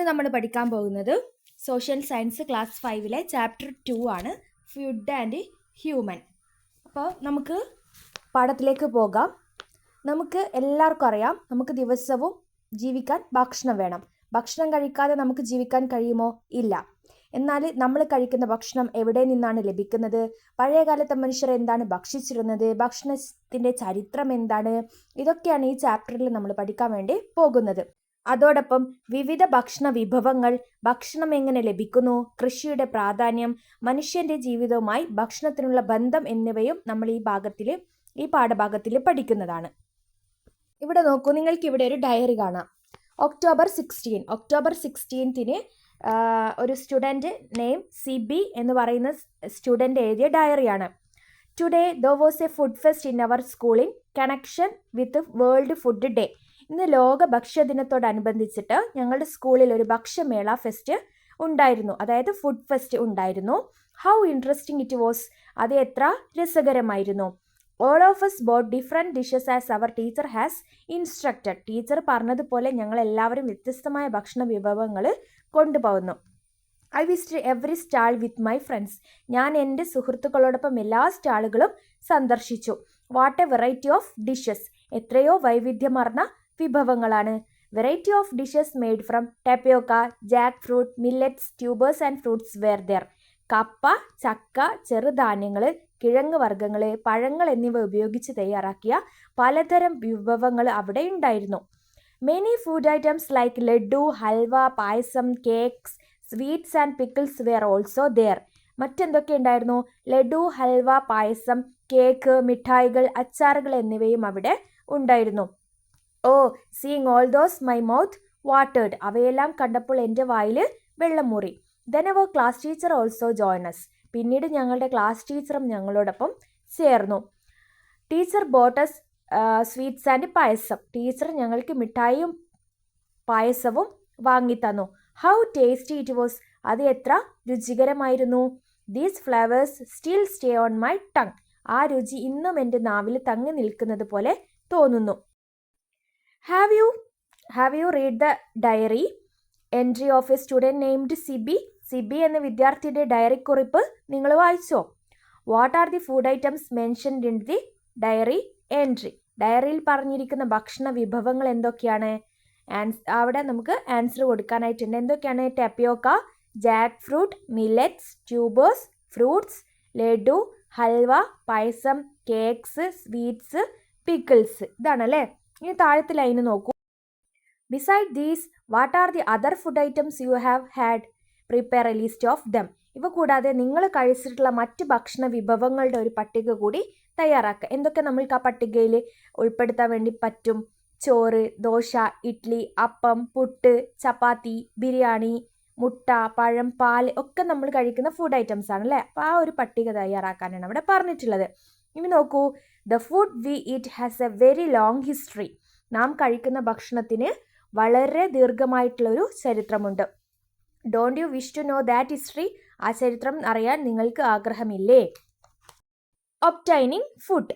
ഇന്ന് നമ്മൾ പഠിക്കാൻ പോകുന്നത് സോഷ്യൽ സയൻസ് ക്ലാസ് 5-ലെ ചാപ്റ്റർ 2 ആണ്, ഫുഡ് ആൻഡ് ഹ്യൂമൻ. അപ്പോൾ നമുക്ക് പാഠത്തിലേക്ക് പോകാം. നമുക്ക് എല്ലാവർക്കും അറിയാം, നമുക്ക് ദിവസവും ജീവിക്കാൻ ഭക്ഷണം വേണം. ഭക്ഷണം കഴിക്കാതെ നമുക്ക് ജീവിക്കാൻ കഴിയുമോ? ഇല്ല. എന്നാൽ നമ്മൾ കഴിക്കുന്ന ഭക്ഷണം എവിടെ നിന്നാണ് ലഭിക്കുന്നത്? പഴയകാലത്തെ മനുഷ്യർ എന്താണ് ഭക്ഷിച്ചിരുന്നത്? ഭക്ഷണത്തിൻ്റെ ചരിത്രം എന്താണ്? ഇതൊക്കെയാണ് ഈ ചാപ്റ്ററിൽ നമ്മൾ പഠിക്കാൻ വേണ്ടി പോകുന്നത്. അതോടൊപ്പം വിവിധ ഭക്ഷണ വിഭവങ്ങൾ, ഭക്ഷണം എങ്ങനെ ലഭിക്കുന്നു, കൃഷിയുടെ പ്രാധാന്യം, മനുഷ്യന്റെ ജീവിതവുമായി ഭക്ഷണത്തിനുള്ള ബന്ധം എന്നിവയും നമ്മൾ ഈ പാഠഭാഗത്തിൽ പഠിക്കുന്നതാണ്. ഇവിടെ നോക്കൂ, നിങ്ങൾക്ക് ഇവിടെ ഒരു ഡയറി കാണാം. ഒക്ടോബർ 16 ഒരു സ്റ്റുഡൻറ്റ് നെയിം സിബി എന്ന് പറയുന്ന സ്റ്റുഡൻറ്റ് എഴുതിയ ഡയറിയാണ്. Today there was a food fest in our school in connection with world food day. ഇന്ന് ലോക ഭക്ഷ്യദിനത്തോടനുബന്ധിച്ചിട്ട് ഞങ്ങളുടെ സ്കൂളിൽ ഒരു ഭക്ഷ്യമേള ഫെസ്റ്റ് ഉണ്ടായിരുന്നു, അതായത് ഫുഡ് ഫെസ്റ്റ് ഉണ്ടായിരുന്നു. ഹൗ ഇൻട്രസ്റ്റിംഗ് ഇറ്റ് വാസ്, അത് എത്ര രസകരമായിരുന്നു. All of us bought different dishes as our teacher has instructed. Teacher പറഞ്ഞതുപോലെ ഞങ്ങൾ എല്ലാവരും വ്യത്യസ്തമായ ഭക്ഷണ വിഭവങ്ങൾ കൊണ്ടുപോകുന്നു. I visit every stall with my friends. ഞാൻ എൻ്റെ സുഹൃത്തുക്കളോടൊപ്പം എല്ലാ സ്റ്റാളുകളും സന്ദർശിച്ചു. What a variety of dishes, എത്രയോ വൈവിധ്യമാർന്ന വിഭവങ്ങളാണ്. Variety of dishes made from tapioca, jackfruit, millets, tubers and fruits were there. കപ്പ, ചക്ക, ചെറുധാന്യങ്ങൾ, കിഴങ്ങ് വർഗ്ഗങ്ങൾ, പഴങ്ങൾ എന്നിവ ഉപയോഗിച്ച് തയ്യാറാക്കിയ പലതരം വിഭവങ്ങൾ അവിടെ ഉണ്ടായിരുന്നു. Many food items like laddu, halwa, payasam, cakes, sweets and pickles were also there. മറ്റെന്തൊക്കെ ഉണ്ടായിരുന്നു? ലഡു, ഹൽവ, പായസം, കേക്ക്, മിഠായികൾ, അച്ചാറുകൾ എന്നിവയും അവിടെ ഉണ്ടായിരുന്നു. Oh, seeing all those my mouth വാട്ടേഡ്. അവയെല്ലാം കണ്ടപ്പോൾ എൻ്റെ വായിൽ വെള്ളം മൂറി. Then our class teacher also join us. പിന്നീട് ഞങ്ങളുടെ ക്ലാസ് ടീച്ചറും ഞങ്ങളോടൊപ്പം ചേർന്നു. Teacher bought us sweets and payasam. Teacher ഞങ്ങൾക്ക് മിഠായിയും പായസവും വാങ്ങിത്തന്നു. ഹൗ ടേസ്റ്റി ഇറ്റ് വാസ്, അത് എത്ര രുചികരമായിരുന്നു. These flavours still stay on my tongue. ആ രുചി ഇന്നും എൻ്റെ നാവിൽ തങ്ങി നിൽക്കുന്നത് പോലെ തോന്നുന്നു. Have you read the diary entry of a student named Sibi. Sibi എന്ന വിദ്യാർത്ഥിയുടെ ഡയറി കുറിപ്പ് നിങ്ങൾ വായിച്ചോ? What are the food items mentioned in the diary entry. ഡയറിയിൽ പറഞ്ഞിരിക്കുന്ന ഭക്ഷണ വിഭവങ്ങൾ എന്തൊക്കെയാണ്? അവിടെ നമുക്ക് ആൻസർ കൊടുക്കാനായിട്ടുണ്ട്. എന്തൊക്കെയാണ്? Tapioca, jackfruit, millets, tubers, fruits, laddu, halwa, payasam, cakes, sweets, pickles. ഇതാണല്ലേ. ഇനി താഴത്തെ ലൈന് നോക്കൂ. Beside these what are the other food items you have had. Prepare a list of them. ഇവ കൂടാതെ നിങ്ങൾ കഴിച്ചിട്ടുള്ള മറ്റ് ഭക്ഷണ വിഭവങ്ങളുടെ ഒരു പട്ടിക കൂടി തയ്യാറാക്കുക. എന്തൊക്കെ നമ്മൾക്ക് ആ പട്ടികയിൽ ഉൾപ്പെടുത്താൻ വേണ്ടി പറ്റും? ചോറ്, ദോശ, ഇഡ്ഡലി, അപ്പം, പുട്ട്, ചപ്പാത്തി, ബിരിയാണി, മുട്ട, പഴം, പാൽ ഒക്കെ നമ്മൾ കഴിക്കുന്ന ഫുഡ് ഐറ്റംസ് ആണ് അല്ലേ. അപ്പോൾ ആ ഒരു പട്ടിക തയ്യാറാക്കാനാണ് അവിടെ പറഞ്ഞിട്ടുള്ളത്. ഇനി നോക്കൂ, the food we eat has a very long history. നാം കഴിക്കുന്ന ഭക്ഷണത്തിന് വളരെ ദീർഘമായിട്ടുള്ളൊരു ചരിത്രമുണ്ട്. Don't you wish to know that history. ആ ചരിത്രം അറിയാൻ നിങ്ങൾക്ക് ആഗ്രഹമില്ലേ? ഒബ്റ്റൈനിങ് ഫുഡ്,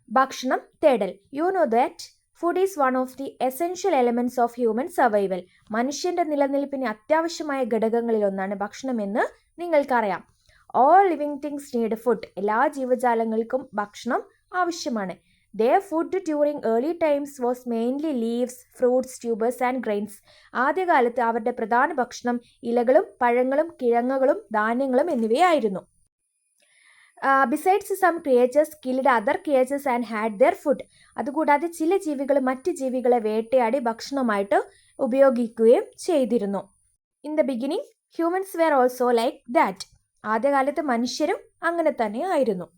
ഭക്ഷണം തേടൽ. You know that food is one of the essential elements of human survival. മനുഷ്യൻ്റെ നിലനിൽപ്പിന് അത്യാവശ്യമായ ഘടകങ്ങളിലൊന്നാണ് ഭക്ഷണമെന്ന് നിങ്ങൾക്കറിയാം. All living things need food. എല്ലാ ജീവജാലങ്ങൾക്കും ഭക്ഷണം ആവശ്യമാണ്. Their food during early times was mainly leaves, fruits, tubers and grains. ആദ്യകാലത്ത് അവരുടെ പ്രധാന ഭക്ഷണം ഇലകളും പഴങ്ങളും കിഴങ്ങുകളും ധാന്യങ്ങളും എന്നിവയായിരുന്നു. Besides some creatures killed other creatures and had their food. അതുകൂടാതെ ചില ജീവികൾ മറ്റ് ജീവികളെ വേട്ടയാടി ഭക്ഷണമായിട്ട് ഉപയോഗിക്കുകയും ചെയ്തിരുന്നു. In the beginning humans were also like that. ആദ്യകാലത്ത് മനുഷ്യരും അങ്ങനെ തന്നെ ആയിരുന്നു.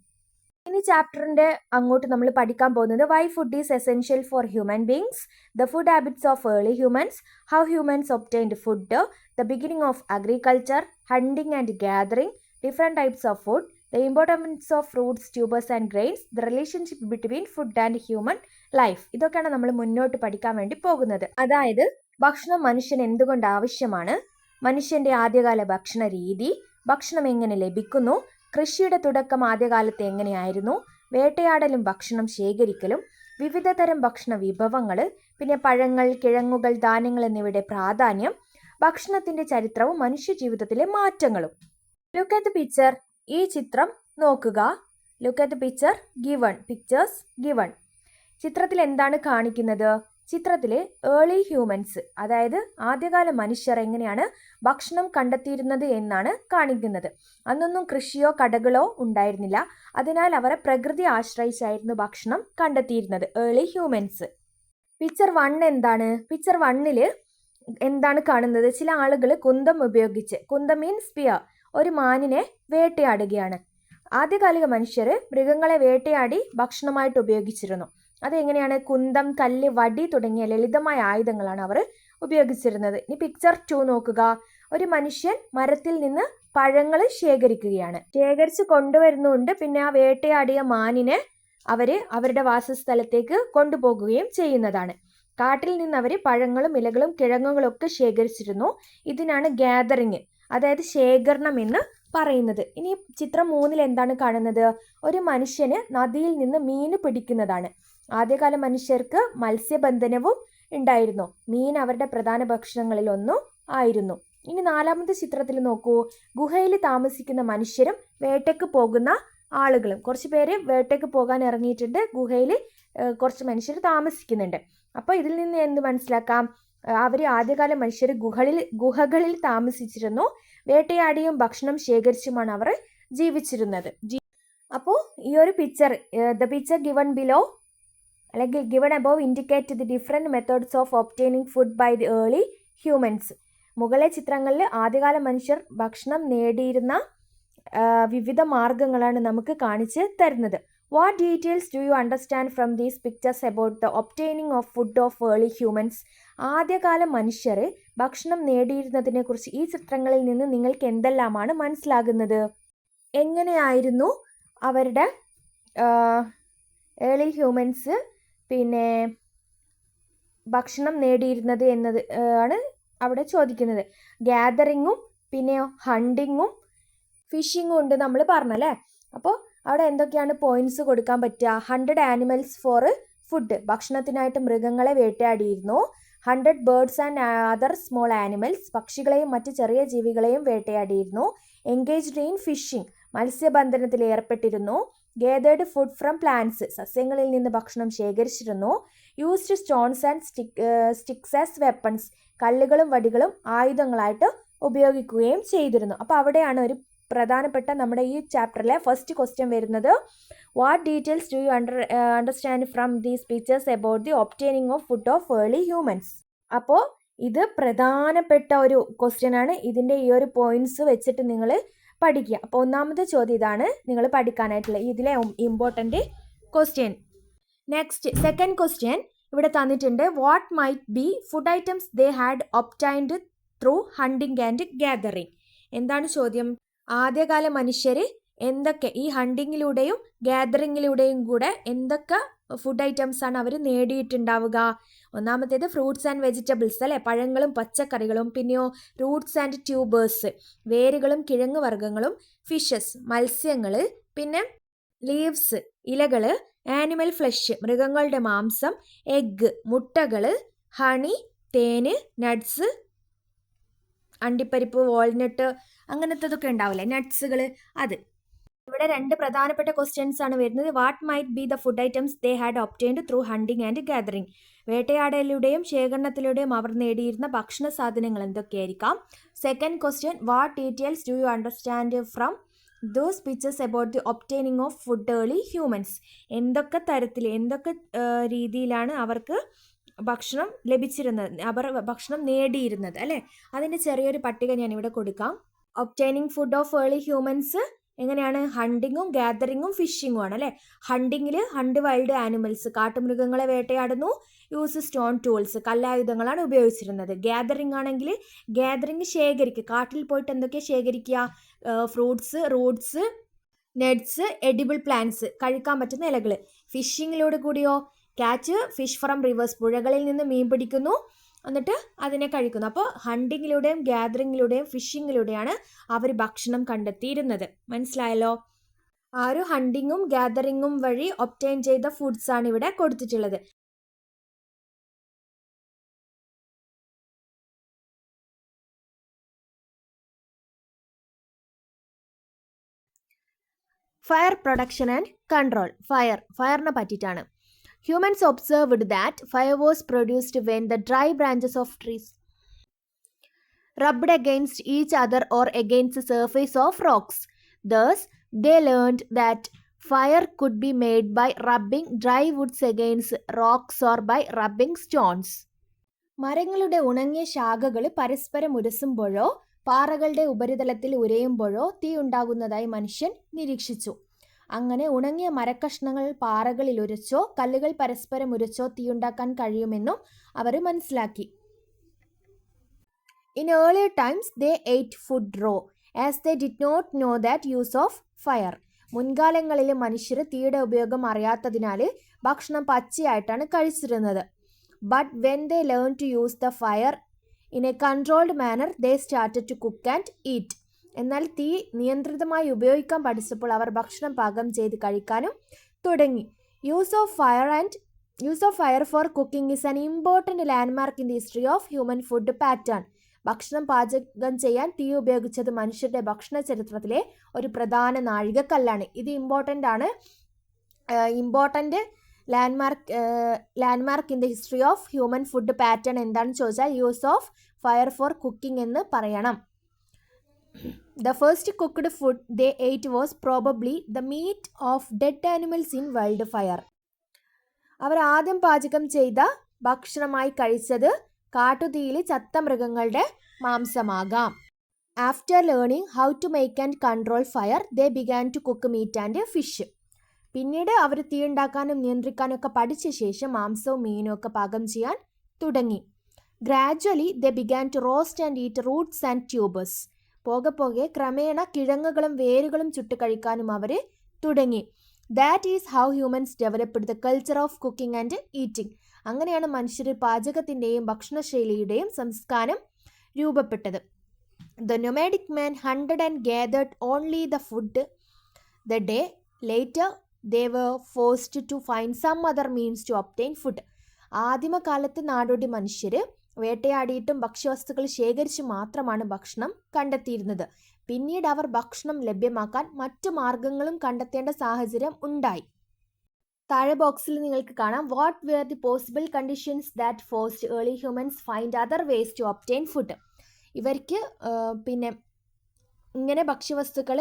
ഇനി ചാപ്റ്ററിൻ്റെ അങ്ങോട്ട് നമ്മൾ പഠിക്കാൻ പോകുന്നത് why food is essential for human beings, the food habits of early humans, how humans obtained food, the beginning of agriculture, hunting and gathering, different types of food, the importance of fruits, tubers and grains, the relationship between food and human life. ഇതൊക്കെയാണ് നമ്മൾ മുന്നോട്ട് പഠിക്കാൻ വേണ്ടി പോകുന്നത്. അതായത് ഭക്ഷണം മനുഷ്യന് എന്തുകൊണ്ട് ആവശ്യമാണ്, മനുഷ്യൻ്റെ ആദ്യകാല ഭക്ഷണ രീതി, ഭക്ഷണം എങ്ങനെ ലഭിക്കുന്നു, കൃഷിയുടെ തുടക്കം ആദ്യകാലത്ത് എങ്ങനെയായിരുന്നു, വേട്ടയാടലും ഭക്ഷണം ശേഖരിക്കലും, വിവിധ തരം ഭക്ഷണ വിഭവങ്ങൾ, പിന്നെ പഴങ്ങൾ, കിഴങ്ങുകൾ, ധാന്യങ്ങൾ എന്നിവയുടെ പ്രാധാന്യം, ഭക്ഷണത്തിന്റെ ചരിത്രവും മനുഷ്യ ജീവിതത്തിലെ മാറ്റങ്ങളും. Look at the picture. ഈ ചിത്രം നോക്കുക. Look at the picture given. Pictures given. ചിത്രത്തിൽ എന്താണ് കാണിക്കുന്നത്? ചിത്രത്തിൽ ഏർലി ഹ്യൂമൻസ്, അതായത് ആദ്യകാല മനുഷ്യർ എങ്ങനെയാണ് ഭക്ഷണം കണ്ടെത്തിയിരുന്നത് എന്നാണ് കാണിക്കുന്നത്. അന്നൊന്നും കൃഷിയോ കടകളോ ഉണ്ടായിരുന്നില്ല. അതിനാൽ അവരെ പ്രകൃതി ആശ്രയിച്ചായിരുന്നു ഭക്ഷണം കണ്ടെത്തിയിരുന്നത്, ഏർലി ഹ്യൂമൻസ്. പിക്ചർ 1 എന്താണ്? പിക്ചർ 1 എന്താണ് കാണുന്നത്? ചില ആളുകൾ കുന്തം ഉപയോഗിച്ച്, കുന്തം മീൻസ് സ്പിയർ, ഒരു മാനിനെ വേട്ടയാടുകയാണ്. ആദ്യകാലിക മനുഷ്യർ മൃഗങ്ങളെ വേട്ടയാടി ഭക്ഷണമായിട്ട് ഉപയോഗിച്ചിരുന്നു. അതെങ്ങനെയാണ്? കുന്തം, കല്ല്, വടി തുടങ്ങിയ ലളിതമായ ആയുധങ്ങളാണ് അവർ ഉപയോഗിച്ചിരുന്നത്. ഇനി പിക്ചർ 2 നോക്കുക. ഒരു മനുഷ്യൻ മരത്തിൽ നിന്ന് പഴങ്ങൾ ശേഖരിക്കുകയാണ്. ശേഖരിച്ച് കൊണ്ടുവരുന്നുണ്ട്. പിന്നെ ആ വേട്ടയാടിയ മാനിനെ അവരുടെ വാസസ്ഥലത്തേക്ക് കൊണ്ടുപോകുകയും ചെയ്യുന്നതാണ്. കാട്ടിൽ നിന്ന് അവർ പഴങ്ങളും ഇലകളും കിഴങ്ങുകളും ഒക്കെ ശേഖരിച്ചിരുന്നു. ഇതിനാണ് ഗ്യാതറിങ്, അതായത് ശേഖരണം എന്ന് പറയുന്നത്. ഇനി ചിത്രം 3 എന്താണ് കാണുന്നത്? ഒരു മനുഷ്യന് നദിയിൽ നിന്ന് മീൻ പിടിക്കുന്നതാണ്. ആദ്യകാല മനുഷ്യർക്ക് മത്സ്യബന്ധനവും ഉണ്ടായിരുന്നു. മീൻ അവരുടെ പ്രധാന ഭക്ഷണങ്ങളിൽ ഒന്നും ആയിരുന്നു. ഇനി 4ാമത്തെ ചിത്രത്തിൽ നോക്കൂ. ഗുഹയിൽ താമസിക്കുന്ന മനുഷ്യരും വേട്ടയ്ക്ക് പോകുന്ന ആളുകളും. കുറച്ച് പേര് വേട്ടയ്ക്ക് പോകാൻ ഇറങ്ങിയിട്ടുണ്ട്. ഗുഹയിൽ കുറച്ച് മനുഷ്യർ താമസിക്കുന്നുണ്ട്. അപ്പോൾ ഇതിൽ നിന്ന് എന്ത് മനസ്സിലാക്കാം? അവർ ആദ്യകാല മനുഷ്യർ ഗുഹകളിൽ താമസിച്ചിരുന്നു. വേട്ടയാടിയും ഭക്ഷണം ശേഖരിച്ചുമാണ് അവർ ജീവിച്ചിരുന്നത്. അപ്പോൾ ഈ ഒരു picture, the picture given below അല്ലെങ്കിൽ given above indicate the different methods of obtaining food by the early humans. മുകളിലെ ചിത്രങ്ങളിൽ ആദ്യകാല മനുഷ്യർ ഭക്ഷണം നേടിയിരുന്ന വിവിധ മാർഗങ്ങളാണ് നമുക്ക് കാണിച്ച് തരുന്നത്. What details do you understand from these pictures about the obtaining of food of early humans? ആദ്യകാല മനുഷ്യർ ഭക്ഷണം നേടിയിരുന്നതിനെ കുറിച്ച് ഈ ചിത്രങ്ങളിൽ നിന്ന് നിങ്ങൾക്ക് എന്തെല്ലാമാണ് മനസ്സിലാകുന്നത്? എങ്ങനെയായിരുന്നു അവരുടെ ഏർലി ഹ്യൂമൻസ് പിന്നെ ഭക്ഷണം നേടിയിരുന്നത് എന്നത് ആണ് അവിടെ ചോദിക്കുന്നത്. ഗ്യാതറിങ്ങും പിന്നെ ഹണ്ടിങ്ങും ഫിഷിങ്ങും ഉണ്ട് നമ്മൾ പറഞ്ഞല്ലേ. അപ്പോൾ അവിടെ എന്തൊക്കെയാണ് പോയിന്റ്സ് കൊടുക്കാൻ പറ്റുക? 100 ആനിമൽസ് ഫോർ ഫുഡ്, ഭക്ഷണത്തിനായിട്ട് മൃഗങ്ങളെ വേട്ടയാടിയിരുന്നു. 100 birds and other small animals, പക്ഷികളെയും മറ്റ് ചെറിയ ജീവികളെയും വേട്ടയാടിയിരുന്നു. എൻഗേജ്ഡ് ഇൻ ഫിഷിംഗ്, മത്സ്യബന്ധനത്തിൽ ഏർപ്പെട്ടിരുന്നു. ഗേതേർഡ് ഫുഡ് ഫ്രം പ്ലാന്റ്സ്, സസ്യങ്ങളിൽ നിന്ന് ഭക്ഷണം ശേഖരിച്ചിരുന്നു. Used stones and sticks as weapons, കല്ലുകളും വടികളും ആയുധങ്ങളായിട്ട് ഉപയോഗിക്കുകയും ചെയ്തിരുന്നു. അപ്പോൾ അവിടെയാണ് ഒരു പ്രധാനപ്പെട്ട നമ്മുടെ ഈ ചാപ്റ്ററിലെ ഫസ്റ്റ് ക്വസ്റ്റ്യൻ വരുന്നത്. What details do you understand from these pictures about the obtaining of food of early humans? അപ്പോൾ ഇത് പ്രധാനപ്പെട്ട ഒരു ക്വസ്റ്റ്യൻ ആണ്. ഇതിൻ്റെ ഈ ഒരു പോയിന്റ്സ് വെച്ചിട്ട് നിങ്ങൾ പഠിക്കുക. അപ്പോൾ ഒന്നാമത്തെ ചോദ്യം ഇതാണ് നിങ്ങൾ പഠിക്കാനായിട്ടുള്ള ഇതിലെ important question. Next second question ഇവിടെ തന്നിട്ടുണ്ട്. What might B food items they had obtained through hunting and gathering? എന്താണ് ചോദ്യം? ആദ്യകാല മനുഷ്യർ എന്തൊക്കെ ഈ ഹണ്ടിങ്ങിലൂടെയും ഗ്യാതറിങ്ങിലൂടെയും കൂടെ എന്തൊക്കെ ഫുഡ് ഐറ്റംസ് ആണ് അവർ നേടിയിട്ടുണ്ടാവുക? ഒന്നാമത്തേത് ഫ്രൂട്ട്സ് ആൻഡ് വെജിറ്റബിൾസ് അല്ലേ, പഴങ്ങളും പച്ചക്കറികളും. പിന്നെയോ റൂട്ട്സ് ആൻഡ് ട്യൂബേഴ്സ്, വേരുകളും കിഴങ്ങ് വർഗ്ഗങ്ങളും. ഫിഷസ്, മത്സ്യങ്ങൾ. പിന്നെ ലീവ്സ്, ഇലകൾ. ആനിമൽ ഫ്ലഷ്, മൃഗങ്ങളുടെ മാംസം. എഗ്ഗ്, മുട്ടകൾ. ഹണി, തേന്. നട്ട്സ്, അണ്ടിപ്പരിപ്പ്, വാൾനട്ട്, അങ്ങനത്തതൊക്കെ ഉണ്ടാവില്ലേ നട്ട്സുകൾ, അത്. ഇവിടെ 2 പ്രധാനപ്പെട്ട ക്വസ്റ്റ്യൻസ് ആണ് വരുന്നത്. What might be the food items they had obtained through hunting and gathering? വേട്ടയാടലിലൂടെയും ശേഖരണത്തിലൂടെയും അവർ നേടിയിരുന്ന ഭക്ഷണ സാധനങ്ങൾ എന്തൊക്കെയായിരിക്കാം? Second question, what details do you understand from those pictures about the obtaining of food early humans? എന്തൊക്കെ തരത്തിൽ എന്തൊക്കെ രീതിയിലാണ് അവർക്ക് ഭക്ഷണം ലഭിച്ചിരുന്നത്, അവർ ഭക്ഷണം നേടിയിരുന്നത് അല്ലേ? അതിൻ്റെ ചെറിയൊരു പട്ടിക ഞാനിവിടെ കൊടുക്കാം. Obtaining food of early humans എങ്ങനെയാണ്? ഹണ്ടിങ്ങും ഗ്യാതറിങ്ങും ഫിഷിങ്ങും ആണ് അല്ലേ. ഹണ്ടിങ്ങിൽ ഹണ്ട് വൈൽഡ് ആനിമൽസ്, കാട്ടുമൃഗങ്ങളെ വേട്ടയാടുന്നു. യൂസ് സ്റ്റോൺ ടൂൾസ്, കല്ലായുധങ്ങളാണ് ഉപയോഗിച്ചിരുന്നത്. ഗ്യാതറിങ് ആണെങ്കിൽ ഗ്യാതറിങ് ശേഖരിക്കുക, കാട്ടിൽ പോയിട്ട് എന്തൊക്കെയാണ് ശേഖരിക്കുക? Fruits, roots, nuts, edible plants, കഴിക്കാൻ പറ്റുന്ന ഇലകൾ. ഫിഷിങ്ങിലൂടെ കൂടിയോ? ക്യാച്ച് ഫിഷ് ഫ്രം റിവേഴ്സ്, പുഴകളിൽ നിന്ന് മീൻ പിടിക്കുന്നു എന്നിട്ട് അതിനെ കഴിക്കുന്നു. അപ്പോൾ ഹണ്ടിങ്ങിലൂടെയും ഗ്യാതറിങ്ങിലൂടെയും ഫിഷിങ്ങിലൂടെയാണ് അവർ ഭക്ഷണം കണ്ടെത്തിയിരുന്നത്. മനസ്സിലായല്ലോ? ആ ഒരു ഹണ്ടിങ്ങും ഗ്യാതറിങ്ങും വഴി ഒബ്റ്റെയിൻ ചെയ്ത ഫുഡ്സ് ആണ് ഇവിടെ കൊടുത്തിട്ടുള്ളത്. Fire production and control. ഫയറിനെ പറ്റിയിട്ടാണ്. Humans observed that fire was produced when the dry branches of trees rubbed against each other or against the surface of rocks. Thus, they learned that fire could be made by rubbing dry woods against rocks or by rubbing stones. മരങ്ങളുടെ ഉണങ്ങിയ ശാഖകൾ പരസ്പരം ഉരസുമ്പോഴോ പാറകളുടെ ഉപരിതലത്തിൽ ഉരയുമ്പോഴോ തീ ഉണ്ടാകുന്നതായി മനുഷ്യൻ നിരീക്ഷിച്ചു. അങ്ങനെ ഉണങ്ങിയ മരക്കഷ്ണങ്ങൾ പാറകളിൽ ഉരച്ചോ കല്ലുകൾ പരസ്പരം ഉരച്ചോ തീയുണ്ടാക്കാൻ കഴിയുമെന്നും അവർ മനസ്സിലാക്കി. In earlier times, they ate food raw, as they did not know that use of fire. മുൻകാലങ്ങളിൽ മനുഷ്യർ തീയുടെ ഉപയോഗം അറിയാത്തതിനാൽ ഭക്ഷണം പച്ചയായിട്ടാണ് കഴിച്ചിരുന്നത്. But when they learned to use the fire in a controlled manner, they started to cook and eat. എന്നാൽ തീ നിയന്ത്രിതമായി ഉപയോഗിക്കാൻ പഠിച്ചപ്പോൾ അവർ ഭക്ഷണം പാകം ചെയ്ത് കഴിക്കാനും തുടങ്ങി. Use of fire for cooking is an important landmark in the history of human food pattern. ഭക്ഷണം പാചകം ചെയ്യാൻ തീ ഉപയോഗിച്ചത് മനുഷ്യരുടെ ഭക്ഷണ ചരിത്രത്തിലെ ഒരു പ്രധാന നാഴികക്കല്ലാണ്. ഇത് important landmark in the history of human food pattern എന്താണെന്ന് ചോദിച്ചാൽ use of fire four cooking എന്ന് പറയണം. The first cooked food they ate was probably the meat of dead animals in wildfire. അവർ ആദ്യം പാചകം ചെയ്ത ഭക്ഷണമായി കഴിച്ചത് കാട്ടുതീയിൽ ചത്ത മൃഗങ്ങളുടെ മാംസമാകാം. After learning how to make and control fire they began to cook meat and fish. പിന്നീട് അവർ തീ ഉണ്ടാക്കാനും നിയന്ത്രിക്കാനും ഒക്കെ പഠിച്ച ശേഷം മാംസവും മീനും ഒക്കെ പാകം ചെയ്യാൻ തുടങ്ങി. Gradually they began to roast and eat roots and tubers. പോകെ ക്രമേണ കിഴങ്ങുകളും വേരുകളും ചുട്ട് കഴിക്കാനും അവർ തുടങ്ങി. That is how humans developed the culture of cooking and eating. അങ്ങനെയാണ് മനുഷ്യർ പാചകത്തിൻ്റെയും ഭക്ഷണശൈലിയുടെയും സംസ്കാരം രൂപപ്പെട്ടത്. The nomadic man hunted and gathered only the food the day later they were forced to find some other means to obtain food. ആദിമകാലത്ത് നാടോടി മനുഷ്യർ വേട്ടയാടിയിട്ടും ഭക്ഷ്യവസ്തുക്കൾ ശേഖരിച്ചു മാത്രമാണ് ഭക്ഷണം കണ്ടെത്തിയിരുന്നത്. പിന്നീട് അവർ ഭക്ഷണം ലഭ്യമാക്കാൻ മറ്റു മാർഗങ്ങളും കണ്ടെത്തേണ്ട സാഹചര്യം ഉണ്ടായി. താഴെ ബോക്സിൽ നിങ്ങൾക്ക് കാണാം what were the possible conditions that forced early humans find other ways to obtain food. ഇവർക്ക് ഇങ്ങനെ ഭക്ഷ്യവസ്തുക്കൾ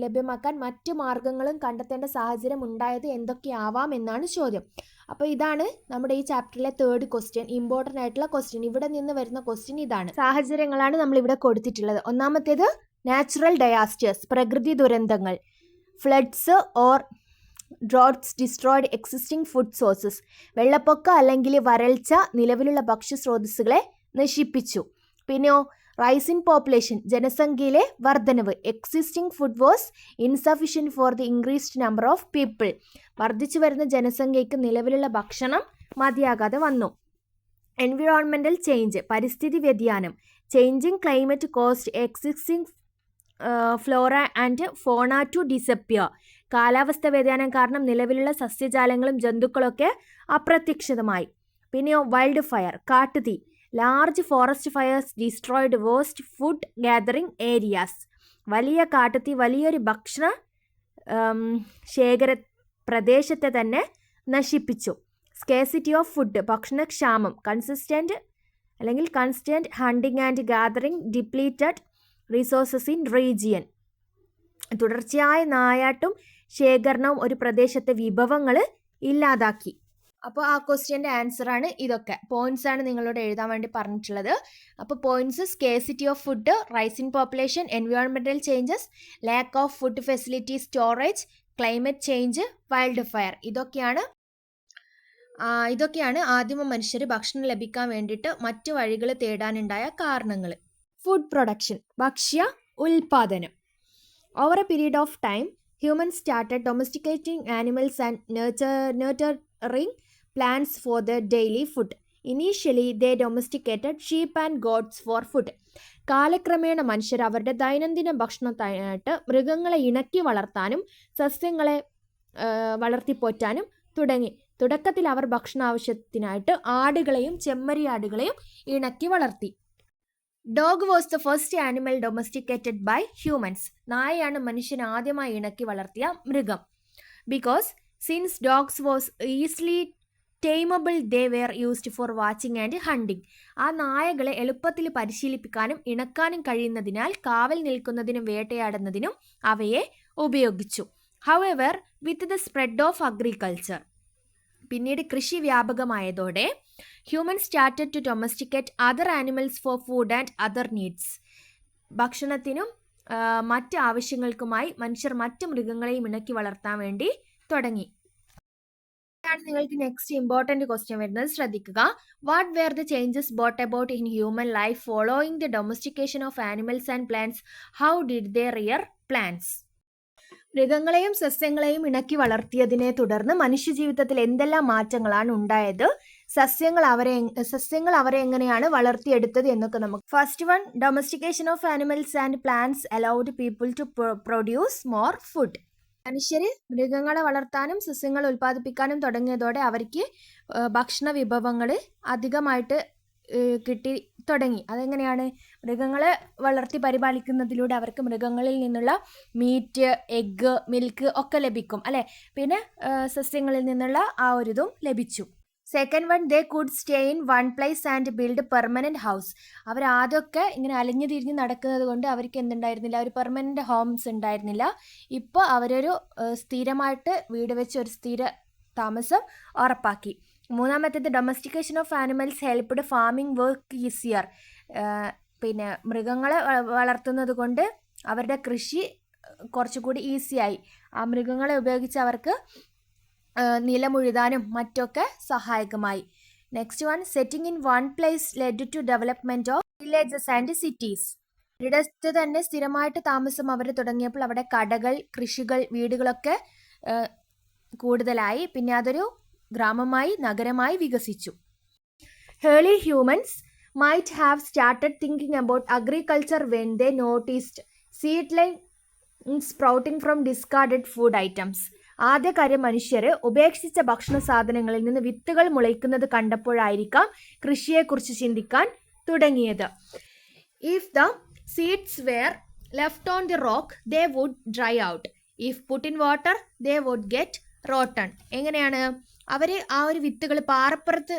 ലഭ്യമാക്കാൻ മറ്റു മാർഗങ്ങളും കണ്ടെത്തേണ്ട സാഹചര്യം ഉണ്ടായത് എന്തൊക്കെയാവാം എന്നാണ് ചോദ്യം. അപ്പോൾ ഇതാണ് നമ്മുടെ ഈ ചാപ്റ്ററിലെ തേർഡ് ക്വസ്റ്റ്യൻ, ഇമ്പോർട്ടൻ്റ് ആയിട്ടുള്ള ക്വസ്റ്റ്യൻ. ഇവിടെ നിന്ന് വരുന്ന ക്വസ്റ്റ്യൻ ഇതാണ്. സാഹചര്യങ്ങളാണ് നമ്മളിവിടെ കൊടുത്തിട്ടുള്ളത്. ഒന്നാമത്തേത് നാച്ചുറൽ ഡയാസ്റ്റേഴ്സ്, പ്രകൃതി ദുരന്തങ്ങൾ. Floods or droughts destroyed existing food sources. വെള്ളപ്പൊക്കം അല്ലെങ്കിൽ വരൾച്ച നിലവിലുള്ള ഭക്ഷ്യസ്രോതസ്സുകളെ നശിപ്പിച്ചു. പിന്നെയോ റൈസ് ഇൻ പോപ്പുലേഷൻ, ജനസംഖ്യയിലെ വർധനവ്. Existing food was insufficient for the increased number of people. വർദ്ധിച്ചു വരുന്ന ജനസംഖ്യയ്ക്ക് നിലവിലുള്ള ഭക്ഷണം മതിയാകാതെ വന്നു. എൻവിറോൺമെൻറ്റൽ ചേഞ്ച്, പരിസ്ഥിതി വ്യതിയാനം. Changing climate caused existing flora and fauna to disappear. കാലാവസ്ഥ വ്യതിയാനം കാരണം നിലവിലുള്ള സസ്യജാലങ്ങളും ജന്തുക്കളൊക്കെ അപ്രത്യക്ഷിതമായി. പിന്നെയോ വൈൽഡ് ഫയർ, കാട്ടുതീ. Large forest fires destroyed vast food gathering areas. വലിയ കാട്ടുതീ വലിയൊരു ഭക്ഷണ ശേഖര പ്രദേശത്തെ തന്നെ നശിപ്പിച്ചു. സ്കേസിറ്റി ഓഫ് ഫുഡ്, ഭക്ഷണക്ഷാമം. Constant hunting and gathering depleted resources in region. തുടർച്ചയായ നായാട്ടും ശേഖരണവും ഒരു പ്രദേശത്തെ വിഭവങ്ങൾ ഇല്ലാതാക്കി. അപ്പോൾ ആ ക്വസ്റ്റ്യൻ്റെ ആൻസറാണ് ഇതൊക്കെ. പോയിന്റ്സ് ആണ് നിങ്ങളോട് എഴുതാൻ വേണ്ടി പറഞ്ഞിട്ടുള്ളത്. അപ്പോൾ points: scarcity of food, rice in population, environmental changes, lack of food facility storage, climate change, wild fire. ഇതൊക്കെയാണ് ആദിമ മനുഷ്യർ ഭക്ഷണം ലഭിക്കാൻ വേണ്ടിയിട്ട് മറ്റു വഴികൾ തേടാനുണ്ടായ കാരണങ്ങൾ. ഫുഡ് പ്രൊഡക്ഷൻ, ഭക്ഷ്യ ഉൽപാദനം. Over a period of time humans started domesticating animals and nurturing plants for their daily food. Initially, they domesticated sheep and goats for food. കാലക്രമേണ മനുഷ്യർ അവരുടെ ദൈനംദിന ഭക്ഷണത്തിനായിട്ട് മൃഗങ്ങളെ ഇണക്കി വളർത്താനും സസ്യങ്ങളെ വളർത്തിപ്പോറ്റാനും തുടങ്ങി. തുടക്കത്തിൽ അവർ ഭക്ഷണ ആവശ്യത്തിനായിട്ട് ആടുകളെയും ചെമ്മരിയാടുകളെയും ഇണക്കി വളർത്തി. Dog was the first animal domesticated by humans. നായയാണ് മനുഷ്യൻ ആദ്യമായി ഇണക്കി വളർത്തിയ മൃഗം. Because since dogs was easily tamable they were used for watching and hunting. ആ നായകളെ എളുപ്പത്തിൽ പരിശീലിപ്പിക്കാനും ഇണക്കാനും കഴിയുന്നതിനാൽ കാവൽ നിൽക്കുന്നതിനും വേട്ടയാടുന്നതിനും അവയെ ഉപയോഗിച്ചു. However with the spread of agriculture, പിന്നീട് കൃഷി വ്യാപകമായതോടെ human started to domesticate other animals for food and other needs. ഭക്ഷണത്തിനും മറ്റ് ആവശ്യങ്ങൾക്കുമായി മനുഷ്യർ മറ്റ് മൃഗങ്ങളെയും ഇണക്കി വളർത്താൻ വേണ്ടി തുടങ്ങി. നിങ്ങൾക്ക് നെക്സ്റ്റ് ഇമ്പോർട്ടൻറ്റ് ക്വസ്റ്റ്യൻ വരുന്നത്, ശ്രദ്ധിക്കുക. What were the changes brought about in human life following the domestication of animals and plants? How did they rear plants? മൃഗങ്ങളെയും സസ്യങ്ങളെയും ഇണക്കി വളർത്തിയതിനെ തുടർന്ന് മനുഷ്യജീവിതത്തിൽ എന്തെല്ലാം മാറ്റങ്ങളാണ് ഉണ്ടായത്? സസ്യങ്ങൾ അവരെ എങ്ങനെയാണ് വളർത്തിയെടുത്തത് എന്നൊക്കെ നമുക്ക്. First one, domestication of animals and plants allowed people to produce more food. മനുഷ്യര് മൃഗങ്ങളെ വളർത്താനും സസ്യങ്ങൾ ഉൽപ്പാദിപ്പിക്കാനും തുടങ്ങിയതോടെ അവർക്ക് ഭക്ഷണ വിഭവങ്ങൾ അധികമായിട്ട് കിട്ടി തുടങ്ങി. അതെങ്ങനെയാണ്? മൃഗങ്ങളെ വളർത്തി പരിപാലിക്കുന്നതിലൂടെ അവർക്ക് മൃഗങ്ങളിൽ നിന്നുള്ള മീറ്റ്, എഗ്ഗ്, മിൽക്ക് ഒക്കെ ലഭിക്കും അല്ലേ. പിന്നെ സസ്യങ്ങളിൽ നിന്നുള്ള ആ ഒരു ഇതും ലഭിച്ചു. Second one, they could stay in one place and build permanent house. അവരാദ്യമൊക്കെ ഇങ്ങനെ അലഞ്ഞു തിരിഞ്ഞ് നടക്കുന്നത് കൊണ്ട് അവർക്ക് എന്തുണ്ടായിരുന്നില്ല, ഒരു പെർമനന്റ് ഹോംസ് ഉണ്ടായിരുന്നില്ല. ഇപ്പോൾ അവരൊരു സ്ഥിരമായിട്ട് വീട് വെച്ച് ഒരു സ്ഥിര താമസം ഉറപ്പാക്കി. മൂന്നാമത്തേത്, domestication of animals helped farming work easier. പിന്നെ മൃഗങ്ങളെ വളർത്തുന്നത് കൊണ്ട് അവരുടെ കൃഷി കുറച്ചുകൂടി ഈസിയായി. ആ മൃഗങ്ങളെ ഉപയോഗിച്ച് അവർക്ക് നിലമുഴുതാനും മറ്റൊക്കെ സഹായകമായി. Next one, setting in one place led to development of villages and cities. ഒരിടത്ത് തന്നെ സ്ഥിരമായിട്ട് താമസം അവർ തുടങ്ങിയപ്പോൾ അവിടെ കടകൾ, കൃഷികൾ, വീടുകളൊക്കെ കൂടുതലായി. പിന്നെ അതൊരു ഗ്രാമമായി, നഗരമായി വികസിച്ചു. Early humans might have started thinking about agriculture when they noticed seedlings sprouting from discarded food items. ആദ്യകാല മനുഷ്യർ ഉപേക്ഷിച്ച ഭക്ഷണ സാധനങ്ങളിൽ നിന്ന് വിത്തുകൾ മുളയ്ക്കുന്നത് കണ്ടപ്പോഴായിരിക്കാം കൃഷിയെക്കുറിച്ച് ചിന്തിക്കാൻ തുടങ്ങിയത്. If the seeds were left on the rock they would dry out. If put in water they would get rotten. എങ്ങനെയാണ്? അവർ ആ ഒരു വിത്തുകൾ പാറപ്പുറത്ത്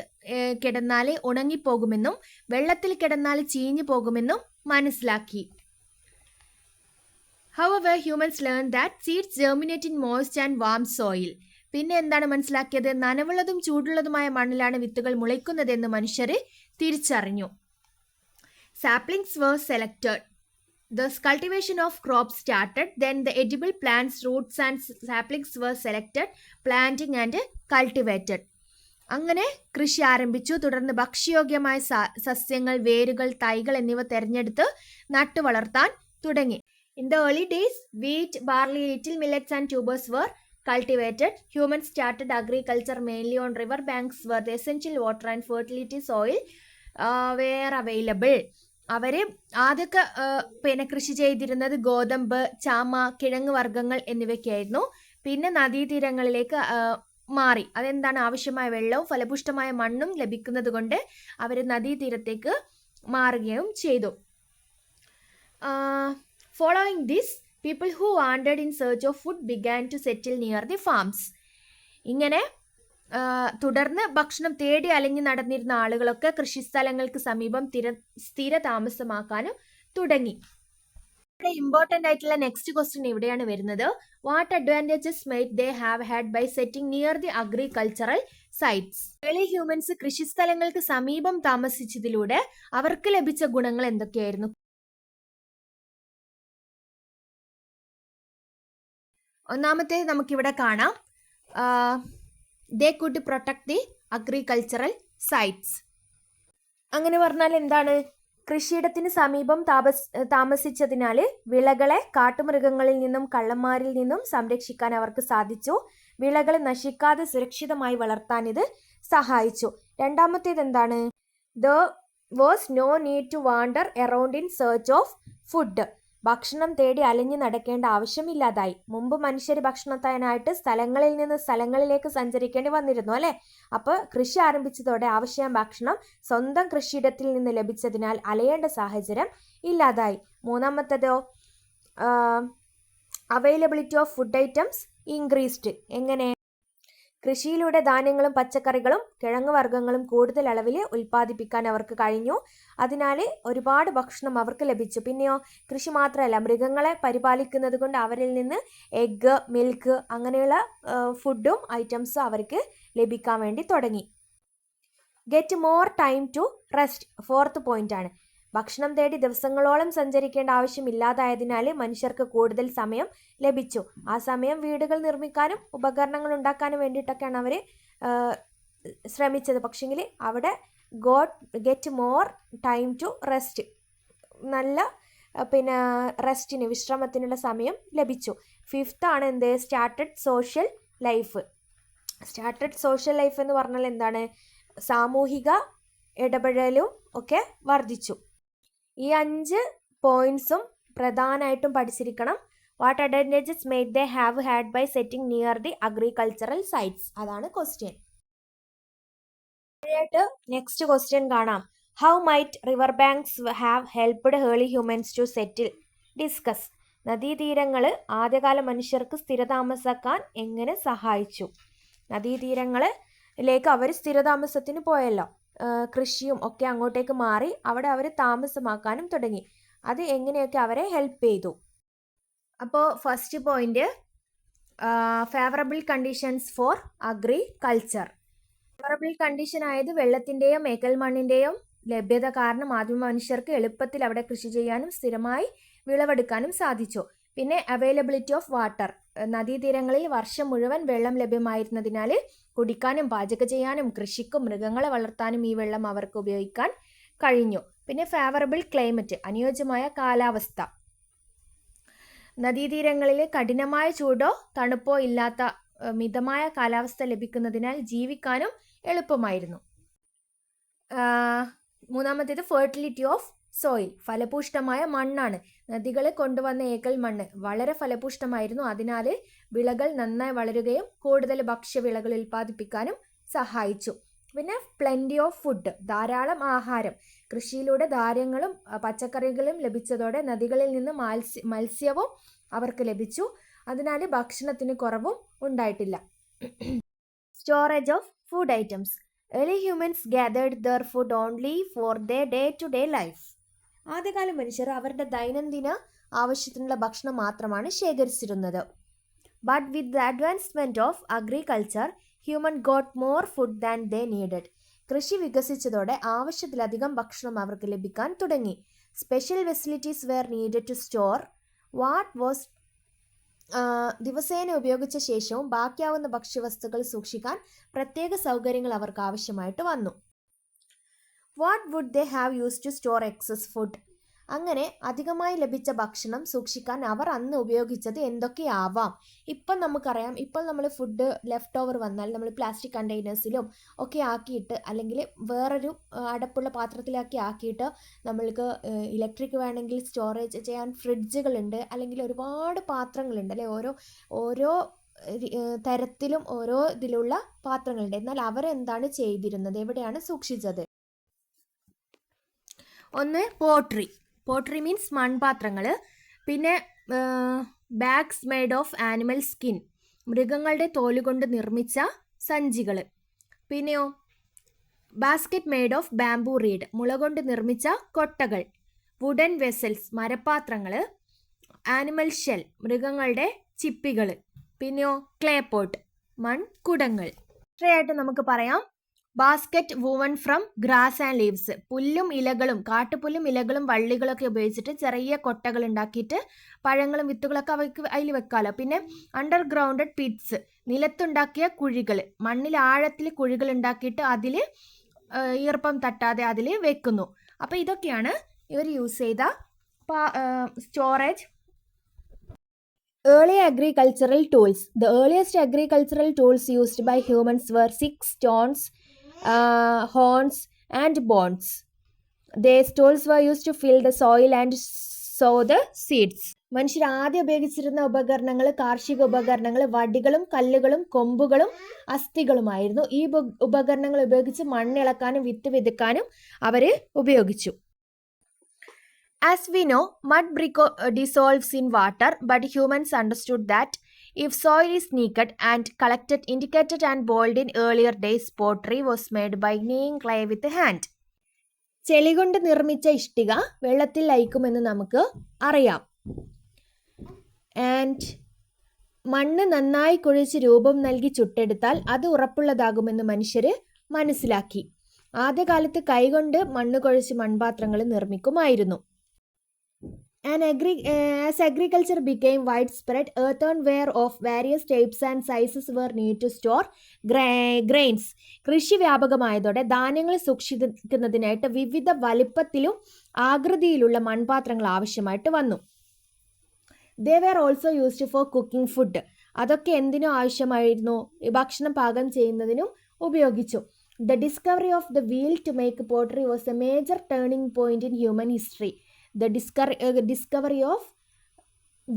കിടന്നാൽ ഉണങ്ങിപ്പോകുമെന്നും വെള്ളത്തിൽ കിടന്നാൽ ചീഞ്ഞു പോകുമെന്നും മനസ്സിലാക്കി. However, humans learned that seeds germinate in moist and warm soil. പിന്നെ എന്താണ് മനസ്സിലാക്കിയത്? നനവുള്ളതും ചൂടുള്ളതുമായ മണ്ണിലാണ് വിത്തുകൾ മുളയ്ക്കുന്നതെന്ന് മനുഷ്യർ തിരിച്ചറിഞ്ഞു. Saplings were selected. The cultivation of crops started. Then the edible plants, roots and saplings were selected, planting and cultivated. അങ്ങനെ കൃഷി ആരംഭിച്ചു. തുടർന്ന് ഭക്ഷ്യയോഗ്യമായ സസ്യങ്ങൾ, വേരുകൾ, തൈകൾ എന്നിവ തിരഞ്ഞെടുത്ത് നട്ടു വളർത്താൻ തുടങ്ങി. In the early days, wheat, barley, little millets and tubers were cultivated. Humans started agriculture mainly on river banks where the essential water and fertility soil were available. അവർ ആദ്യമൊക്കെ പിന്നെ കൃഷി ചെയ്തിരുന്നത് ഗോതമ്പ്, ചാമ, കിഴങ്ങ് വർഗ്ഗങ്ങൾ എന്നിവയ്ക്കായിരുന്നു. പിന്നെ നദീതീരങ്ങളിലേക്ക് മാറി. അതെന്താണ്? ആവശ്യമായ വെള്ളവും ഫലപുഷ്ടമായ മണ്ണും ലഭിക്കുന്നത് കൊണ്ട് അവർ നദീതീരത്തേക്ക് മാറുകയും ചെയ്തു. Following this, people who wandered in search of food began to settle near the farms. ഇങ്ങനെ തുടർന്ന് ഭക്ഷണം തേടി അലഞ്ഞു നടന്നിരുന്ന ആളുകളൊക്കെ കൃഷിസ്ഥലങ്ങൾക്ക് സമീപം സ്ഥിര താമസമാക്കാനും തുടങ്ങി. ഇവിടെ ഇമ്പോർട്ടൻ്റ് ആയിട്ടുള്ള നെക്സ്റ്റ് ക്വസ്റ്റ്യൻ ഇവിടെയാണ് വരുന്നത്. What advantages might they have had by setting near the agricultural sites? Early humans കൃഷിസ്ഥലങ്ങൾക്ക് സമീപം താമസിച്ചതിലൂടെ അവർക്ക് ലഭിച്ച ഗുണങ്ങൾ എന്തൊക്കെയായിരുന്നു? ഒന്നാമത്തെ നമുക്കിവിടെ കാണാം, they could protect the agricultural sites. അങ്ങനെ പറഞ്ഞാൽ എന്താണ്? കൃഷിയിടത്തിന് സമീപം താമസിച്ചതിനാൽ വിളകളെ കാട്ടുമൃഗങ്ങളിൽ നിന്നും കള്ളന്മാരിൽ നിന്നും സംരക്ഷിക്കാൻ അവർക്ക് സാധിച്ചു. വിളകൾ നശിക്കാതെ സുരക്ഷിതമായി വളർത്താൻ ഇത് സഹായിച്ചു. രണ്ടാമത്തേത് എന്താണ്? There was no need to wander around in search of food. ഭക്ഷണം തേടി അലഞ്ഞു നടക്കേണ്ട ആവശ്യമില്ലാതായി. മുമ്പ് മനുഷ്യർ ഭക്ഷണത്തിനായിട്ട് സ്ഥലങ്ങളിൽ നിന്ന് സ്ഥലങ്ങളിലേക്ക് സഞ്ചരിക്കേണ്ടി വന്നിരുന്നു അല്ലേ? അപ്പോൾ കൃഷി ആരംഭിച്ചതോടെ ആവശ്യം ഭക്ഷണം സ്വന്തം കൃഷിയിടത്തിൽ നിന്ന് ലഭിച്ചതിനാൽ അലയേണ്ട സാഹചര്യം ഇല്ലാതായി. മൂന്നാമത്തേതോ availability of food items increased. എങ്ങനെ? കൃഷിയിലൂടെ ധാന്യങ്ങളും പച്ചക്കറികളും കിഴങ്ങുവർഗ്ഗങ്ങളും കൂടുതൽ അളവിൽ ഉൽപ്പാദിപ്പിക്കാൻ അവർക്ക് കഴിഞ്ഞു. അതിനാൽ ഒരുപാട് ഭക്ഷണം അവർക്ക് ലഭിച്ചു. പിന്നെയോ കൃഷി മാത്രമല്ല, മൃഗങ്ങളെ പരിപാലിക്കുന്നത് കൊണ്ട് അവരിൽ നിന്ന് എഗ്ഗ്, മിൽക്ക് അങ്ങനെയുള്ള ഫുഡും ഐറ്റംസും അവർക്ക് ലഭിക്കാൻ വേണ്ടി തുടങ്ങി. Get more time to rest 4th പോയിന്റാണ്. ഭക്ഷണം തേടി ദിവസങ്ങളോളം സഞ്ചരിക്കേണ്ട ആവശ്യമില്ലാതായതിനാൽ മനുഷ്യർക്ക് കൂടുതൽ സമയം ലഭിച്ചു. ആ സമയം വീടുകൾ നിർമ്മിക്കാനും ഉപകരണങ്ങൾ ഉണ്ടാക്കാനും വേണ്ടിയിട്ടൊക്കെയാണ് അവർ ശ്രമിച്ചത്. പക്ഷെങ്കിൽ അവിടെ get more time to rest, നല്ല റെസ്റ്റിന് വിശ്രമത്തിനുള്ള സമയം ലഭിച്ചു. 5th ആണ് എന്ത്? Started social life. Started social life എന്ന് പറഞ്ഞാൽ എന്താണ്? സാമൂഹിക ഇടപെടലും ഒക്കെ വർദ്ധിച്ചു. ഈ 5 പോയിന്റ്സും പ്രധാനമായിട്ടും പഠിച്ചിരിക്കണം. What advantages made they have had by setting near the agricultural sites? അതാണ് ക്വസ്റ്റ്യൻ. നെക്സ്റ്റ് ക്വസ്റ്റ്യൻ കാണാം. How might river banks have helped early humans to settle? Discuss. നദീതീരങ്ങൾ ആദ്യകാല മനുഷ്യർക്ക് സ്ഥിരതാമസിക്കാൻ എങ്ങനെ സഹായിച്ചു? നദീതീരങ്ങളിലേക്ക് അവർ സ്ഥിരതാമസത്തിന് പോയല്ലോ. കൃഷിയും ഒക്കെ അങ്ങോട്ടേക്ക് മാറി അവിടെ അവർ താമസമാക്കാനും തുടങ്ങി. അത് എങ്ങനെയൊക്കെ അവരെ ഹെൽപ്പ് ചെയ്തു? അപ്പോൾ first point, favourable conditions for agriculture. Favourable condition ആയത് വെള്ളത്തിൻ്റെയും മേക്കൽ മണ്ണിൻ്റെയും ലഭ്യത കാരണം ആദ്യ മനുഷ്യർക്ക് എളുപ്പത്തിൽ അവിടെ കൃഷി ചെയ്യാനും സ്ഥിരമായി വിളവെടുക്കാനും സാധിച്ചു. പിന്നെ അവൈലബിലിറ്റി ഓഫ് വാട്ടർ. നദീതീരങ്ങളിൽ വർഷം മുഴുവൻ വെള്ളം ലഭ്യമായിരുന്നതിനാൽ കുടിക്കാനും പാചകം ചെയ്യാനും കൃഷിക്കും മൃഗങ്ങളെ വളർത്താനും ഈ വെള്ളം അവർക്ക് ഉപയോഗിക്കാൻ കഴിഞ്ഞു. പിന്നെ ഫേവറബിൾ ക്ലൈമറ്റ്, അനുയോജ്യമായ കാലാവസ്ഥ. നദീതീരങ്ങളിൽ കഠിനമായ ചൂടോ തണുപ്പോ ഇല്ലാത്ത മിതമായ കാലാവസ്ഥ ലഭിക്കുന്നതിനാൽ ജീവിക്കാനും എളുപ്പമായിരുന്നു. മൂന്നാമത്തേത് ഫെർട്ടിലിറ്റി ഓഫ് സോയിൽ, ഫലപുഷ്ടമായ മണ്ണാണ്. നദികൾ കൊണ്ടുവന്ന ഏക്കൽ മണ്ണ് വളരെ ഫലപുഷ്ടമായിരുന്നു. അതിനാൽ വിളകൾ നന്നായി വളരുകയും കൂടുതൽ ഭക്ഷ്യവിളകൾ ഉൽപ്പാദിപ്പിക്കാനും സഹായിച്ചു. പിന്നെ പ്ലെന്റി ഓഫ് ഫുഡ്, ധാരാളം ആഹാരം. കൃഷിയിലൂടെ ധാന്യങ്ങളും പച്ചക്കറികളും ലഭിച്ചതോടെ നദികളിൽ നിന്ന് മത്സ്യവും അവർക്ക് ലഭിച്ചു. അതിനാൽ ഭക്ഷണത്തിന് കുറവും ഉണ്ടായിട്ടില്ല. Storage of food items. Early humans gathered their food only for their day-to-day life. ആദ്യകാല മനുഷ്യർ അവരുടെ ദൈനംദിന ആവശ്യത്തിനുള്ള ഭക്ഷണം മാത്രമാണ് ശേഖരിച്ചിരുന്നത്. But with the advancement of agriculture human got more food than they needed. കൃഷി വികസിച്ചതോടെ ആവശ്യത്തിലധികം ഭക്ഷണം അവർക്ക് ലഭിക്കാൻ തുടങ്ങി. Special facilities were needed to store what was. ദിവസേന ഉപയോഗിച്ച ശേഷവും ബാക്കിയാവുന്ന ഭക്ഷ്യവസ്തുക്കൾ സൂക്ഷിക്കാൻ പ്രത്യേക സൗകര്യങ്ങൾ അവർക്ക് ആവശ്യമായിട്ട് വന്നു. What would they have use to store excess food? അങ്ങനെ അധികമായി ലഭിച്ച ഭക്ഷണം സൂക്ഷിക്കാൻ അവർ അന്ന് ഉപയോഗിച്ചത് എന്തൊക്കെയാവാം? ഇപ്പം നമുക്കറിയാം, ഇപ്പോൾ നമ്മൾ ഫുഡ് ലെഫ്റ്റ് ഓവർ വന്നാൽ നമ്മൾ പ്ലാസ്റ്റിക് കണ്ടെയ്നേഴ്സിലും ഒക്കെ ആക്കിയിട്ട് അല്ലെങ്കിൽ വേറൊരു അടപ്പുള്ള പാത്രത്തിലാക്കി ആക്കിയിട്ട് നമ്മൾക്ക് ഇലക്ട്രിക് വേണമെങ്കിൽ സ്റ്റോറേജ് ചെയ്യാൻ ഫ്രിഡ്ജുകളുണ്ട്, അല്ലെങ്കിൽ ഒരുപാട് പാത്രങ്ങളുണ്ട് അല്ലേ? ഓരോ തരത്തിലും ഓരോ ഇതിലുള്ള പാത്രങ്ങളുണ്ട്. എന്നാൽ അവരെന്താണ് ചെയ്തിരുന്നത്? എവിടെയാണ് സൂക്ഷിച്ചത്? ഒന്ന് പോട്രി മീൻസ് മൺപാത്രങ്ങൾ. പിന്നെ bags made of animal skin, മൃഗങ്ങളുടെ തോലുകൊണ്ട് നിർമ്മിച്ച സഞ്ചികൾ. പിന്നെയോ basket made of bamboo reed, മുള കൊണ്ട് നിർമ്മിച്ച കൊട്ടകൾ. വുഡൻ വെസൽസ്, മരപാത്രങ്ങൾ. ആനിമൽ ഷെൽ, മൃഗങ്ങളുടെ ചിപ്പികൾ. പിന്നെയോ ക്ലേ പോട്ട്, മൺകുടങ്ങൾ. ഇത്രയായിട്ട് നമുക്ക് പറയാം. Basket woven from grass and leaves, പുല്ലും ഇലകളും കാട്ടുപുല്ലും ഇലകളും വള്ളികളൊക്കെ ഉപയോഗിച്ചിട്ട് ചെറിയ കൊട്ടകൾ ഉണ്ടാക്കിയിട്ട് പഴങ്ങളും വിത്തുകളൊക്കെ അവയ്ക്ക് അതിൽ വെക്കാമല്ലോ. പിന്നെ അണ്ടർഗ്രൗണ്ടഡ് പിറ്റ്സ്, നിലത്തുണ്ടാക്കിയ കുഴികൾ, മണ്ണിൽ ആഴത്തിൽ കുഴികൾ ഉണ്ടാക്കിയിട്ട് അതിൽ ഈർപ്പം തട്ടാതെ അതിൽ വെക്കുന്നു. അപ്പോൾ ഇതൊക്കെയാണ് ഇവർ യൂസ് ചെയ്ത storage. Early agricultural tools. The earliest agricultural tools used by humans were sticks, stones, horns and bones. These tools were used to fill the soil and so the seeds. മനുഷ്യർ ആദ്യം ഉപയോഗിച്ചിരുന്ന ഉപകരണങ്ങൾ കാർഷിക ഉപകരണങ്ങൾ വടികളും കല്ലുകളും കൊമ്പുകളും അസ്ഥികളുമായിരുന്നു. ഈ ഉപകരണങ്ങൾ ഉപയോഗിച്ച് മണ്ണിളക്കാനും വിത്ത് വിതയ്ക്കാനും അവർ ഉപയോഗിച്ചു. As we know, mud dissolves in water, but humans understood that if soil is naked and collected, indicated and boiled in earlier days, pottery was made by kneading clay with the hand. ചെളി കൊണ്ട് നിർമ്മിച്ച ഇഷ്ടിക വെള്ളത്തിൽ ലയിക്കുമെന്ന് നമുക്ക് അറിയാം. And മണ്ണ് നന്നായി കുഴച്ച് രൂപം നൽകി ചുട്ടെടുത്താൽ അത് ഉറപ്പുള്ളതാകുമെന്ന് മനുഷ്യർ മനസ്സിലാക്കി. ആദ്യകാലത്ത് കൈകൊണ്ട് മണ്ണ് കുഴച്ച് മൺപാത്രങ്ങൾ നിർമ്മിക്കുമായിരുന്നു. As agriculture became widespread, earthenware of various shapes and sizes were needed to store grains. കൃഷി വ്യാപകമായതോടെ ധാന്യങ്ങൾ സൂക്ഷിക്കുന്നതിനായിട്ട് വിവിധ വലിപ്പത്തിലും ആകൃതിയിലുള്ള മൺപാത്രങ്ങൾ ആവശ്യമായിട്ട് വന്നു. They were also used for cooking food. അതൊക്കെ എന്തിനും ആവശ്യമായിരുന്നു? ഭക്ഷണം പാകം ചെയ്യുന്നതിനും ഉപയോഗിച്ചു. The discovery of the wheel to make pottery was a major turning point in human history. The discovery of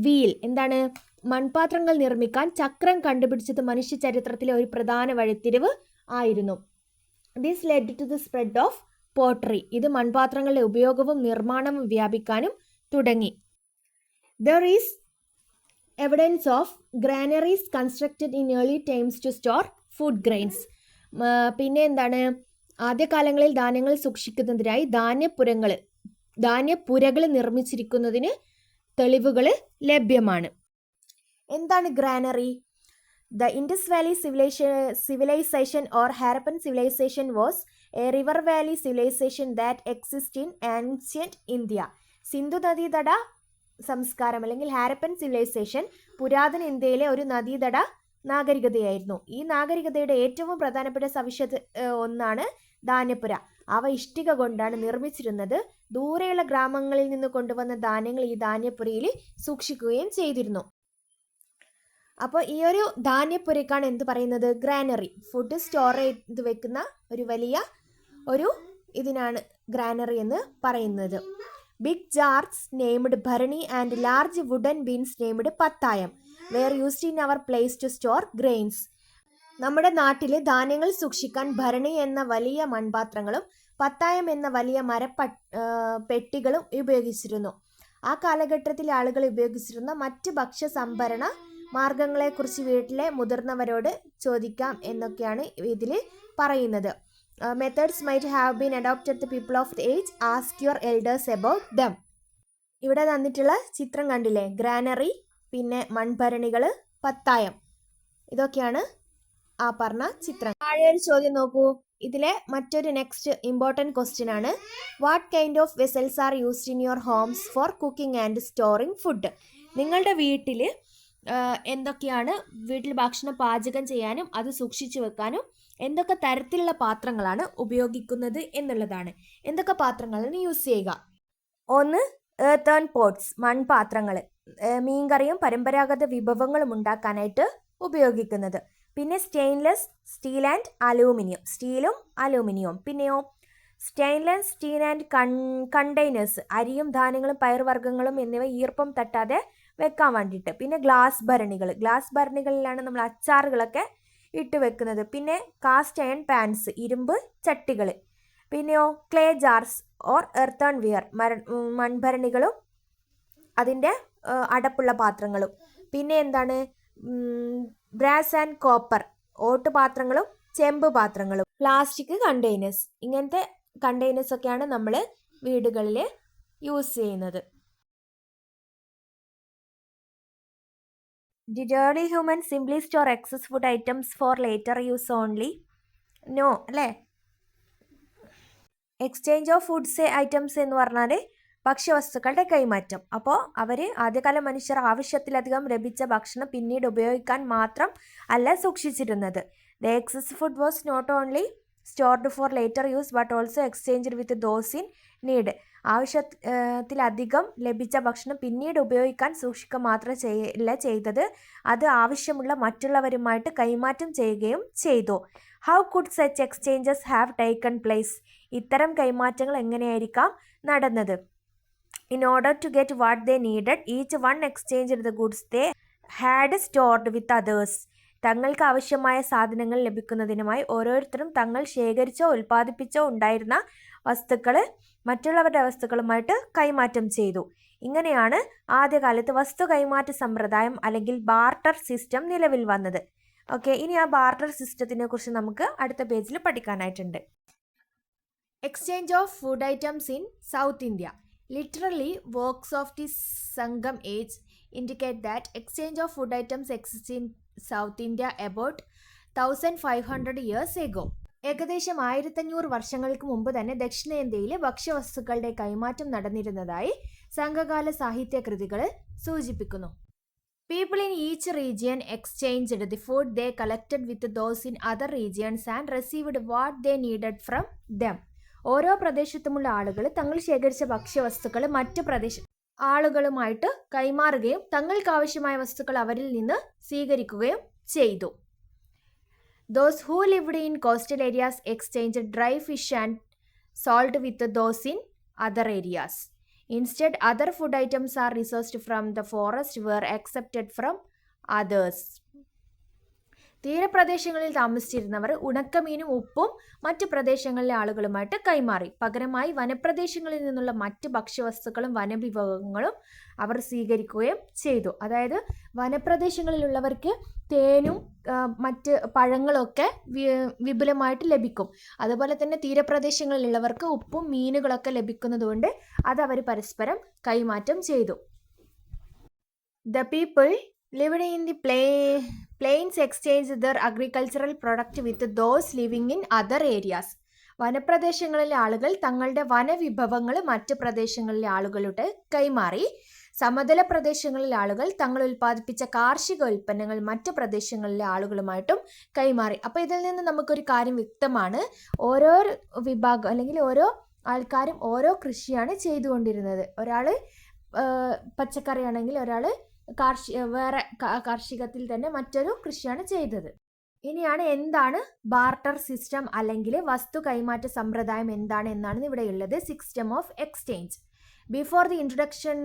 wheel എന്താണ്? മൺപാത്രങ്ങൾ നിർമ്മിക്കാൻ ചക്രം കണ്ടുപിടിച്ചത് മനുഷ്യ ചരിത്രത്തിലെ ഒരു പ്രധാന വഴിത്തിരിവ് ആയിരുന്നു. This led to the spread of pottery. ഇത് മൺപാത്രങ്ങളുടെ ഉപയോഗവും നിർമ്മാണവും വ്യാപിക്കാനും തുടങ്ങി. There is evidence of granaries constructed in early times to store food grains. പിന്നെ എന്താണ്? ആദ്യകാലങ്ങളിൽ ധാന്യങ്ങൾ സൂക്ഷിക്കുന്നതിനായി ധാന്യപ്പുരകൾ നിർമ്മിച്ചിരിക്കുന്നതിന് തെളിവുകൾ ലഭ്യമാണ്. എന്താണ് granary? The Indus Valley civilization or Harappan civilization was a river valley civilization that exists in ancient India. Sindhu നദീതട സംസ്കാരം അല്ലെങ്കിൽ ഹാരപ്പൻ സിവിലൈസേഷൻ പുരാതന ഇന്ത്യയിലെ ഒരു നദീതട നാഗരികതയായിരുന്നു. ഈ നാഗരികതയുടെ ഏറ്റവും പ്രധാനപ്പെട്ട സവിശേഷത ഒന്നാണ് ധാന്യപ്പുര. അവ ഇഷ്ടിക കൊണ്ടാണ് നിർമ്മിച്ചിരുന്നത്. ദൂരെയുള്ള ഗ്രാമങ്ങളിൽ നിന്ന് കൊണ്ടുവന്ന ധാന്യങ്ങൾ ഈ ധാന്യപ്പുരയിൽ സൂക്ഷിക്കുകയും ചെയ്തിരുന്നു. അപ്പോൾ ഈ ഒരു ധാന്യപ്പുരക്കാണ് എന്ത് പറയുന്നത്? ഗ്രാനറി. ഫുഡ് സ്റ്റോർ ചെയ്ത് വെക്കുന്ന ഒരു വലിയ ഇതിനാണ് ഗ്രാനറി എന്ന് പറയുന്നത്. Big jars named bharani and large wooden bins named pathayam were used in our place to store grains. നമ്മുടെ നാട്ടിൽ ധാന്യങ്ങൾ സൂക്ഷിക്കാൻ ഭരണി എന്ന വലിയ മൺപാത്രങ്ങളും പത്തായം എന്ന വലിയ പെട്ടികളും ഉപയോഗിച്ചിരുന്നു. ആ കാലഘട്ടത്തിൽ ആളുകൾ ഉപയോഗിച്ചിരുന്ന മറ്റ് ഭക്ഷ്യ സംഭരണ മാർഗങ്ങളെക്കുറിച്ച് വീട്ടിലെ മുതിർന്നവരോട് ചോദിക്കാം എന്നൊക്കെയാണ് ഇതിൽ പറയുന്നത്. Methods might have been adopted the people of the age. Ask your elders about them. ഇവിടെ തന്നിട്ടുള്ള ചിത്രം കണ്ടില്ലേ? ഗ്രാനറി, പിന്നെ മൺഭരണികൾ, പത്തായം, ഇതൊക്കെയാണ് ആ പറഞ്ഞ ചിത്രം. താഴെ ഒരു ചോദ്യം നോക്കൂ. ഇതിലെ മറ്റൊരു നെക്സ്റ്റ് ഇമ്പോർട്ടൻറ്റ് ക്വസ്റ്റ്യൻ ആണ്. What kind of vessels are used in your homes for cooking and storing food? നിങ്ങളുടെ വീട്ടിൽ എന്തൊക്കെയാണ് വീട്ടിൽ ഭക്ഷണം പാചകം ചെയ്യാനും അത് സൂക്ഷിച്ചു വെക്കാനും എന്തൊക്കെ തരത്തിലുള്ള പാത്രങ്ങളാണ് ഉപയോഗിക്കുന്നത് എന്നുള്ളതാണ്. എന്തൊക്കെ പാത്രങ്ങളാണ് യൂസ് ചെയ്യുക? ഒന്ന്, എർത്തേൺ പോട്ട്സ്, മൺപാത്രങ്ങൾ, മീൻകറിയും പരമ്പരാഗത വിഭവങ്ങളും ഉണ്ടാക്കാനായിട്ട് ഉപയോഗിക്കുന്നത്. പിന്നെ സ്റ്റെയിൻലെസ് സ്റ്റീൽ ആൻഡ് അലൂമിനിയം, സ്റ്റീലും അലൂമിനിയവും. പിന്നെയോ സ്റ്റെയിൻലെസ് സ്റ്റീൽ ആൻഡ് കണ്ടെയ്നേഴ്സ്, അരിയും ധാന്യങ്ങളും പയർവർഗ്ഗങ്ങളും എന്നിവ ഈർപ്പം തട്ടാതെ വെക്കാൻ വേണ്ടിയിട്ട്. പിന്നെ ഗ്ലാസ് ഭരണികളിലാണ് നമ്മൾ അച്ചാറുകളൊക്കെ ഇട്ട് വെക്കുന്നത്. പിന്നെ കാസ്റ്റ് അയൺ പാൻസ്, ഇരുമ്പ് ചട്ടികൾ. പിന്നെയോ clay jars or earthenware, മൺഭരണികളും അതിൻ്റെ അടപ്പുള്ള പാത്രങ്ങളും. പിന്നെ എന്താണ്? ബ്രാസ് ആൻഡ് കോപ്പർ, ഓട്ടുപാത്രങ്ങളും ചെമ്പ് പാത്രങ്ങളും. പ്ലാസ്റ്റിക് കണ്ടെയ്നേഴ്സ്, ഇങ്ങനത്തെ കണ്ടെയ്നേഴ്സ് ഒക്കെയാണ് നമ്മൾ വീടുകളിൽ യൂസ് ചെയ്യുന്നത്. Did early humans simply store excess food items for later use only? No, അല്ലേ? എക്സ്ചേഞ്ച് ഓഫ് ഫുഡ്സ് ഐറ്റംസ് എന്ന് പറഞ്ഞാൽ ഭക്ഷ്യവസ്തുക്കളുടെ കൈമാറ്റം. അപ്പോൾ ആദ്യകാല മനുഷ്യർ ആവശ്യത്തിലധികം ലഭിച്ച ഭക്ഷണം പിന്നീട് ഉപയോഗിക്കാൻ മാത്രം അല്ല സൂക്ഷിച്ചിരുന്നത്. The excess food was not only stored for later use but also exchanged with those in need. ആവശ്യത്തിലധികം ലഭിച്ച ഭക്ഷണം പിന്നീട് ഉപയോഗിക്കാൻ സൂക്ഷിക്കുക മാത്രം ചെയ്തത്, അത് ആവശ്യമുള്ള മറ്റുള്ളവരുമായിട്ട് കൈമാറ്റം ചെയ്യുകയും ചെയ്തു. How could such exchanges have taken place? ഇത്തരം കൈമാറ്റങ്ങൾ എങ്ങനെയായിരിക്കാം നടന്നത്? In order to get what they needed, each one exchanged the goods they had stored with others. തങ്ങൾക്ക് ആവശ്യമായ സാധനങ്ങൾ ലഭിക്കുന്നതിനുമായി ഓരോരുത്തരും തങ്ങൾ ശേഖരിച്ചോ ഉൽപ്പാദിപ്പിച്ചോ ഉണ്ടായിരുന്ന വസ്തുക്കൾ മറ്റുള്ളവരുടെ വസ്തുക്കളുമായിട്ട് കൈമാറ്റം ചെയ്തു. ഇങ്ങനെയാണ് ആദ്യകാലത്ത് വസ്തു കൈമാറ്റ സമ്പ്രദായം അല്ലെങ്കിൽ ബാർട്ടർ സിസ്റ്റം നിലവിൽ വന്നത്. ഓക്കെ, ഇനി ആ ബാർട്ടർ സിസ്റ്റത്തിനെ കുറിച്ച് നമുക്ക് അടുത്ത പേജിൽ പഠിക്കാനായിട്ടുണ്ട്. Exchange of food items in South India. Literally, works of the Sangam age indicate that exchange of food items exists in South India about 1500 years ago. ഏകദേശം 1500 വർഷങ്ങൾക്ക് മുമ്പ് തന്നെ ദക്ഷിണേന്ത്യയിലെ ഭക്ഷ്യവസ്തുക്കളുടെ കൈമാറ്റം നടന്നിരുന്നതായി സംഘകാല സാഹിത്യകൃതികൾ സൂചിപ്പിക്കുന്നു. People in each region exchanged the food they collected with those in other regions and received what they needed from them. ഓരോ പ്രദേശത്തുമുള്ള ആളുകൾ തങ്ങൾ ശേഖരിച്ച ഭക്ഷ്യവസ്തുക്കൾ മറ്റ് ആളുകളുമായിട്ട് കൈമാറുകയും തങ്ങൾക്ക് ആവശ്യമായ വസ്തുക്കൾ അവരിൽ നിന്ന് സ്വീകരിക്കുകയും ചെയ്തു. Those who lived in coastal areas exchanged dry fish and salt with those in other areas. Instead, other food items are resourced from the forest were accepted from others. തീരപ്രദേശങ്ങളിൽ താമസിച്ചിരുന്നവർ ഉണക്കമീനും ഉപ്പും മറ്റ് പ്രദേശങ്ങളിലെ ആളുകളുമായിട്ട് കൈമാറി. പകരമായി വനപ്രദേശങ്ങളിൽ നിന്നുള്ള മറ്റ് ഭക്ഷ്യവസ്തുക്കളും വനവിഭവങ്ങളും അവർ സ്വീകരിക്കുകയും ചെയ്തു. അതായത് വനപ്രദേശങ്ങളിലുള്ളവർക്ക് തേനും മറ്റ് പഴങ്ങളൊക്കെ വിപുലമായിട്ട് ലഭിക്കും. അതുപോലെ തന്നെ തീരപ്രദേശങ്ങളിലുള്ളവർക്ക് ഉപ്പും മീനുകളൊക്കെ ലഭിക്കുന്നതുകൊണ്ട് അത് അവർ പരസ്പരം കൈമാറ്റം ചെയ്തു. The people lived in the plains exchanged their agricultural product with those living in other areas. വനപ്രദേശങ്ങളിലെ ആളുകൾ തങ്ങളുടെ വനവിഭവങ്ങൾ മറ്റ് പ്രദേശങ്ങളിലെ ആളുകളുടെ കൈമാറി. സമതല പ്രദേശങ്ങളിലെ ആളുകൾ തങ്ങൾ ഉൽപ്പാദിപ്പിച്ച കാർഷിക ഉൽപ്പന്നങ്ങൾ മറ്റ് പ്രദേശങ്ങളിലെ ആളുകളുമായിട്ടും കൈമാറി. അപ്പോൾ ഇതിൽ നിന്ന് നമുക്കൊരു കാര്യം വ്യക്തമാണ്. ഓരോ വിഭാഗം അല്ലെങ്കിൽ ഓരോ ആൾക്കാരും ഓരോ കൃഷിയാണ് ചെയ്തുകൊണ്ടിരുന്നത്. ഒരാൾ പച്ചക്കറിയാണെങ്കിൽ ഒരാൾ വേറെ കാർഷികത്തിൽ തന്നെ മറ്റൊരു കൃഷിയാണ് ചെയ്തത്. ഇനിയാണ് എന്താണ് ബാർട്ടർ സിസ്റ്റം അല്ലെങ്കിൽ വസ്തു കൈമാറ്റ സമ്പ്രദായം എന്താണ് എന്നാണ് ഇവിടെയുള്ളത്. System of exchange. Before the introduction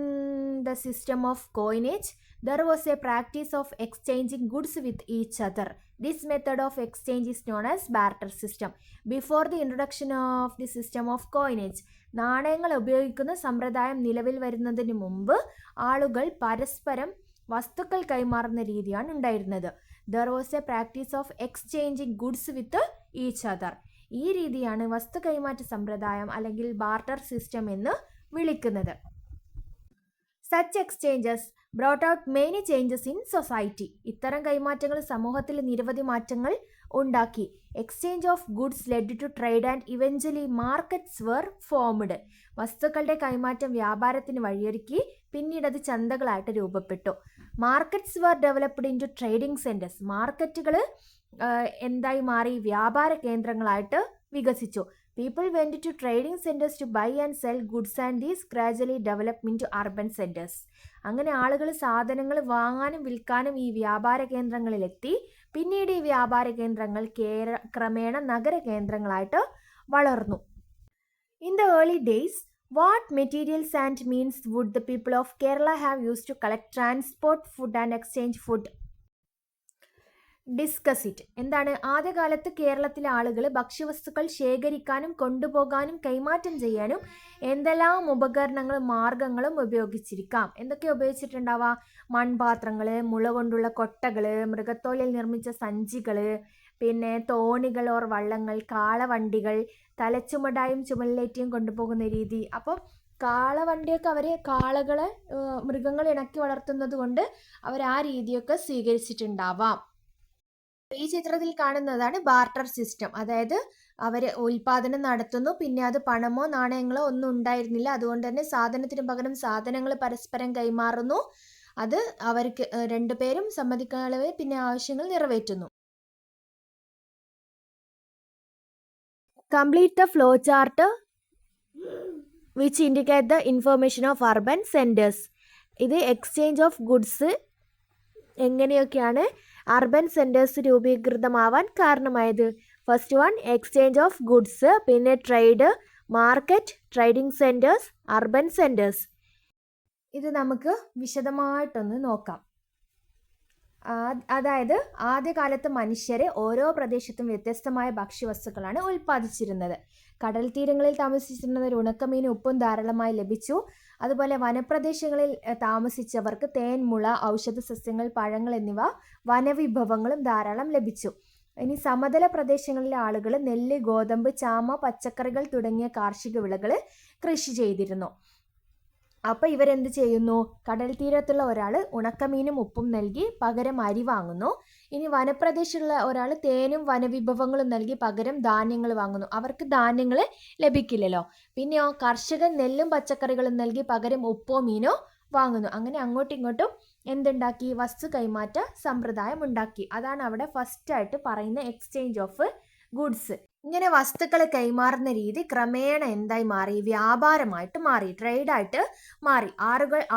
the system of coinage there was a practice of exchanging goods with each other. This method of exchange is known as barter system. Before the introduction of the system of coinage, നാണയങ്ങൾ ഉപയോഗിക്കുന്ന സമ്പ്രദായം നിലവിൽ വരുന്നതിന് മുമ്പ് ആളുകൾ പരസ്പരം വസ്തുക്കൾ കൈമാറുന്ന രീതിയാണ് ഉണ്ടായിരുന്നത്. There was a practice of exchanging goods with each other. ഈ രീതിയാണ് വസ്തു കൈമാറ്റ സമ്പ്രദായം അല്ലെങ്കിൽ ബാർട്ടർ സിസ്റ്റം എന്ന് വിളിക്കുന്നത്. Such exchanges brought out many changes in society. ഇത്തരം കൈമാറ്റങ്ങൾ സമൂഹത്തിൽ നിരവധി മാറ്റങ്ങൾ ഉണ്ടാക്കി. Exchange of goods led to trade and eventually markets were formed. വസ്തുക്കളുടെ കൈമാറ്റം വ്യാപാരത്തിന് വഴിയൊരുക്കി. പിന്നീട് അത് ചന്തകളായിട്ട് രൂപപ്പെട്ടു. Markets were developed into trading centres. മാർക്കറ്റുകൾ എന്തായി മാറി? വ്യാപാര കേന്ദ്രങ്ങളായിട്ട് വികസിച്ചു. People went to trading centers to buy and sell goods and these gradually developed into urban centers. അങ്ങനെ ആളുകൾ സാധനങ്ങൾ വാങ്ങാനും വിൽക്കാനും ഈ വ്യാപാര കേന്ദ്രങ്ങളിലെത്തി. പിന്നീട് ഈ വ്യാപാര കേന്ദ്രങ്ങൾ ക്രമേണ നഗര കേന്ദ്രങ്ങളായിട്ട് വളർന്നു. In the early days, what materials and means would the people of Kerala have used to collect, transport food and exchange food? Discuss it. എന്താണ്? ആദ്യകാലത്ത് കേരളത്തിലെ ആളുകൾ ഭക്ഷ്യവസ്തുക്കൾ ശേഖരിക്കാനും കൊണ്ടുപോകാനും കൈമാറ്റം ചെയ്യാനും എന്തെല്ലാം ഉപകരണങ്ങളും മാർഗങ്ങളും ഉപയോഗിച്ചിരിക്കാം. എന്തൊക്കെ ഉപയോഗിച്ചിട്ടുണ്ടാവുക? മൺപാത്രങ്ങൾ, മുള കൊണ്ടുള്ള കൊട്ടകൾ, മൃഗത്തോലിൽ നിർമ്മിച്ച സഞ്ചികൾ, പിന്നെ തോണികൾ ഓർ വള്ളങ്ങൾ, കാളവണ്ടികൾ, തലച്ചുമടായും ചുമലിലേറ്റിയും കൊണ്ടുപോകുന്ന രീതി. അപ്പം കാളവണ്ടിയൊക്കെ അവർ കാളകളെ മൃഗങ്ങൾ ഇണക്കി വളർത്തുന്നത് കൊണ്ട് അവർ ആ രീതിയൊക്കെ സ്വീകരിച്ചിട്ടുണ്ടാവാം. ഈ ചിത്രത്തിൽ കാണുന്നതാണ് ബാർട്ടർ സിസ്റ്റം. അതായത് അവർ ഉൽപാദനം നടത്തുന്നു, പിന്നെ അത് പണമോ നാണയങ്ങളോ ഒന്നും ഉണ്ടായിരുന്നില്ല. അതുകൊണ്ട് തന്നെ സാധനത്തിന് പകരം സാധനങ്ങൾ പരസ്പരം കൈമാറുന്നു. അത് അവർക്ക് രണ്ടുപേരും സമ്മതിക്കാതെ പിന്നെ ആവശ്യങ്ങൾ നിറവേറ്റുന്നു. Complete the flow chart which indicate the information of urban centres. ഇത് എക്സ്ചേഞ്ച് ഓഫ് ഗുഡ്സ് എങ്ങനെയൊക്കെയാണ് അർബൻ സെൻറ്റേഴ്സ് രൂപീകൃതമാവാൻ കാരണമായത്. First one exchange of goods, പിന്നെ trade, market, trading centres, urban centres. ഇത് നമുക്ക് വിശദമായിട്ടൊന്ന് നോക്കാം. അതായത് ആദ്യകാലത്ത് മനുഷ്യർ ഓരോ പ്രദേശത്തും വ്യത്യസ്തമായ ഭക്ഷ്യവസ്തുക്കളാണ് ഉൽപ്പാദിച്ചിരുന്നത്. കടൽ തീരങ്ങളിൽ താമസിച്ചിരുന്നവർ ഉണക്കമീനും ഉപ്പും ധാരാളമായി ലഭിച്ചു. അതുപോലെ വനപ്രദേശങ്ങളിൽ താമസിച്ചവർക്ക് തേൻ, മുള, ഔഷധ സസ്യങ്ങൾ, പഴങ്ങൾ എന്നിവ വനവിഭവങ്ങളും ധാരാളം ലഭിച്ചു. ഇനി സമതല പ്രദേശങ്ങളിലെ ആളുകൾ നെല്ല്, ഗോതമ്പ്, ചാമ, പച്ചക്കറികൾ തുടങ്ങിയ കാർഷിക വിളകൾ കൃഷി ചെയ്തിരുന്നു. അപ്പോൾ ഇവരെന്ത് ചെയ്യുന്നു? കടൽ തീരത്തുള്ള ഒരാൾ ഉണക്കമീനും ഉപ്പും നൽകി പകരം അരി വാങ്ങുന്നു. ഇനി വനപ്രദേശമുള്ള ഒരാൾ തേനും വനവിഭവങ്ങളും നൽകി പകരം ധാന്യങ്ങൾ വാങ്ങുന്നു. അവർക്ക് ധാന്യങ്ങൾ ലഭിക്കില്ലല്ലോ. പിന്നെയോ കർഷകൻ നെല്ലും പച്ചക്കറികളും നൽകി പകരം ഉപ്പോ മീനോ വാങ്ങുന്നു. അങ്ങനെ അങ്ങോട്ടും ഇങ്ങോട്ടും എന്തുണ്ടാക്കി? വസ്തു കൈമാറ്റ സമ്പ്രദായം ഉണ്ടാക്കി. അതാണ് അവിടെ ഫസ്റ്റായിട്ട് പറയുന്ന എക്സ്ചേഞ്ച് ഓഫ് ഗുഡ്സ്. ഇങ്ങനെ വസ്തുക്കൾ കൈമാറുന്ന രീതി ക്രമേണ എന്തായി മാറി? വ്യാപാരമായിട്ട് മാറി, ട്രേഡായിട്ട് മാറി.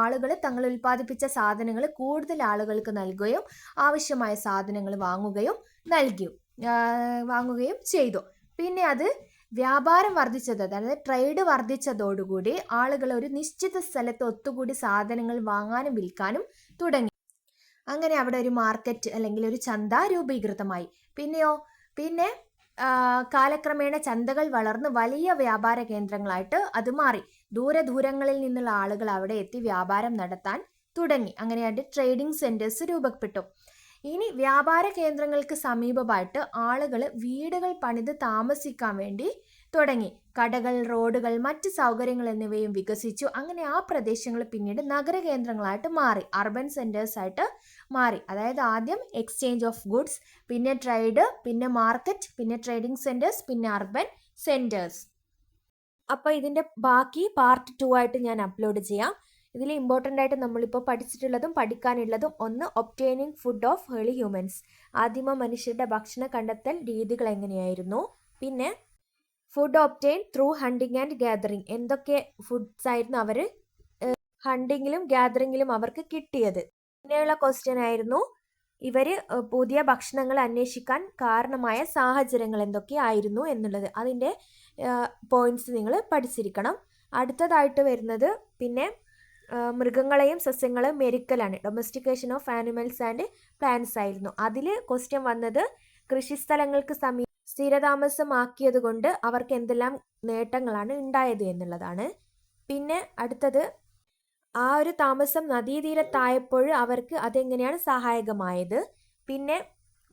ആളുകൾ തങ്ങൾ ഉൽപ്പാദിപ്പിച്ച സാധനങ്ങൾ കൂടുതൽ ആളുകൾക്ക് നൽകുകയും ആവശ്യമായ സാധനങ്ങൾ വാങ്ങുകയും ചെയ്തു. പിന്നെ അത് വ്യാപാരം വർദ്ധിച്ചത്, അതായത് ട്രേഡ് വർദ്ധിച്ചതോടുകൂടി ആളുകൾ ഒരു നിശ്ചിത സ്ഥലത്ത് ഒത്തുകൂടി സാധനങ്ങൾ വാങ്ങാനും വിൽക്കാനും തുടങ്ങി. അങ്ങനെ അവിടെ ഒരു മാർക്കറ്റ് അല്ലെങ്കിൽ ഒരു ചന്ത രൂപീകൃതമായി. പിന്നെ കാലക്രമേണ ചന്തകൾ വളർന്ന് വലിയ വ്യാപാര കേന്ദ്രങ്ങളായിട്ട് അത് മാറി. ദൂരങ്ങളിൽ നിന്നുള്ള ആളുകൾ അവിടെ എത്തി വ്യാപാരം നടത്താൻ തുടങ്ങി. അങ്ങനെയായിട്ട് ട്രേഡിംഗ് സെന്റേഴ്സ് രൂപപ്പെട്ടു. ഇനി വ്യാപാര കേന്ദ്രങ്ങൾക്ക് സമീപമായിട്ട് ആളുകൾ വീടുകൾ പണിത് താമസിക്കാൻ വേണ്ടി തുടങ്ങി. കടകൾ, റോഡുകൾ, മറ്റ് സൗകര്യങ്ങൾ എന്നിവയും വികസിച്ചു. അങ്ങനെ ആ പ്രദേശങ്ങൾ പിന്നീട് നഗരകേന്ദ്രങ്ങളായിട്ട് മാറി, അർബൻ സെന്റേഴ്സ് ആയിട്ട് മാറി. അതായത് ആദ്യം എക്സ്ചേഞ്ച് ഓഫ് ഗുഡ്സ്, പിന്നെ ട്രേഡ്, പിന്നെ മാർക്കറ്റ്, പിന്നെ ട്രേഡിംഗ് സെന്റേഴ്സ്, പിന്നെ അർബൻ സെന്റേഴ്സ്. അപ്പോൾ ഇതിൻ്റെ ബാക്കി പാർട്ട് 2 ആയിട്ട് ഞാൻ അപ്ലോഡ് ചെയ്യാം. ഇതിൽ ഇമ്പോർട്ടൻ്റ് ആയിട്ട് നമ്മളിപ്പോൾ പഠിച്ചിട്ടുള്ളതും പഠിക്കാനുള്ളതും ഒന്ന്, obtaining food of early humans, ആദിമ മനുഷ്യരുടെ ഭക്ഷണ കണ്ടെത്തൽ രീതികൾ എങ്ങനെയായിരുന്നു. പിന്നെ food obtain through hunting and gathering, എന്തൊക്കെ ഫുഡ്സ് ആയിരുന്നു അവർ ഹണ്ടിങ്ങിലും ഗ്യാദറിങ്ങിലും അവർക്ക് കിട്ടിയത്. പിന്നെയുള്ള ക്വസ്റ്റ്യൻ ആയിരുന്നു ഇവർ പുതിയ ഭക്ഷണങ്ങൾ അന്വേഷിക്കാൻ കാരണമായ സാഹചര്യങ്ങൾ എന്തൊക്കെയായിരുന്നു എന്നുള്ളത്. അതിൻ്റെ പോയിന്റ്സ് നിങ്ങൾ പഠിച്ചിരിക്കണം. അടുത്തതായിട്ട് വരുന്നത് പിന്നെ മൃഗങ്ങളെയും സസ്യങ്ങളെയും മെരുക്കലാണ്, domestication of animals and plants ആയിരുന്നു. അതിൽ ക്വസ്റ്റ്യൻ വന്നത് കൃഷിസ്ഥലങ്ങൾക്ക് സ്ഥിരതാമസമാക്കിയത് കൊണ്ട് അവർക്ക് എന്തെല്ലാം നേട്ടങ്ങളാണ് ഉണ്ടായത് എന്നുള്ളതാണ്. പിന്നെ അടുത്തത് ആ ഒരു താമസം നദീതീരത്തായപ്പോൾ അവർക്ക് അതെങ്ങനെയാണ് സഹായകമായത്. പിന്നെ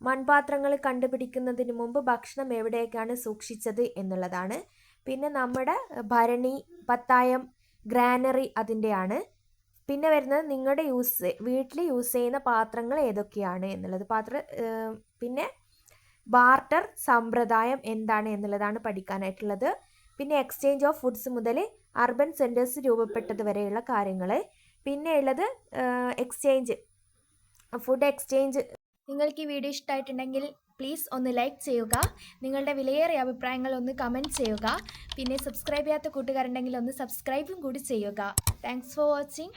മൺപാത്രങ്ങൾ കണ്ടുപിടിക്കുന്നതിന് മുമ്പ് ഭക്ഷണം എവിടെയൊക്കെയാണ് സൂക്ഷിച്ചത് എന്നുള്ളതാണ്. പിന്നെ നമ്മുടെ ഭരണി, പത്തായം, ഗ്രാനറി അതിൻ്റെയാണ്. പിന്നെ വരുന്നത് നിങ്ങളുടെ വീട്ടിൽ യൂസ് ചെയ്യുന്ന പാത്രങ്ങൾ ഏതൊക്കെയാണ് എന്നുള്ളത്. പിന്നെ ബാർട്ടർ സമ്പ്രദായം എന്താണ് എന്നുള്ളതാണ് പഠിക്കാനായിട്ടുള്ളത്. പിന്നെ എക്സ്ചേഞ്ച് ഓഫ് ഫുഡ്സ് മുതൽ അർബൻ സെൻറ്റേഴ്സ് രൂപപ്പെട്ടത് വരെയുള്ള കാര്യങ്ങൾ. പിന്നെ ഉള്ളത് ഫുഡ് എക്സ്ചേഞ്ച്. നിങ്ങൾക്ക് ഈ വീഡിയോ ഇഷ്ടമായിട്ടുണ്ടെങ്കിൽ പ്ലീസ് ഒന്ന് ലൈക്ക് ചെയ്യുക. നിങ്ങളുടെ വിലയേറിയ അഭിപ്രായങ്ങൾ ഒന്ന് കമൻറ്റ് ചെയ്യുക. പിന്നെ സബ്സ്ക്രൈബ് ചെയ്യാത്ത കൂട്ടുകാരുണ്ടെങ്കിൽ ഒന്ന് സബ്സ്ക്രൈബും കൂടി ചെയ്യുക. Thanks for watching.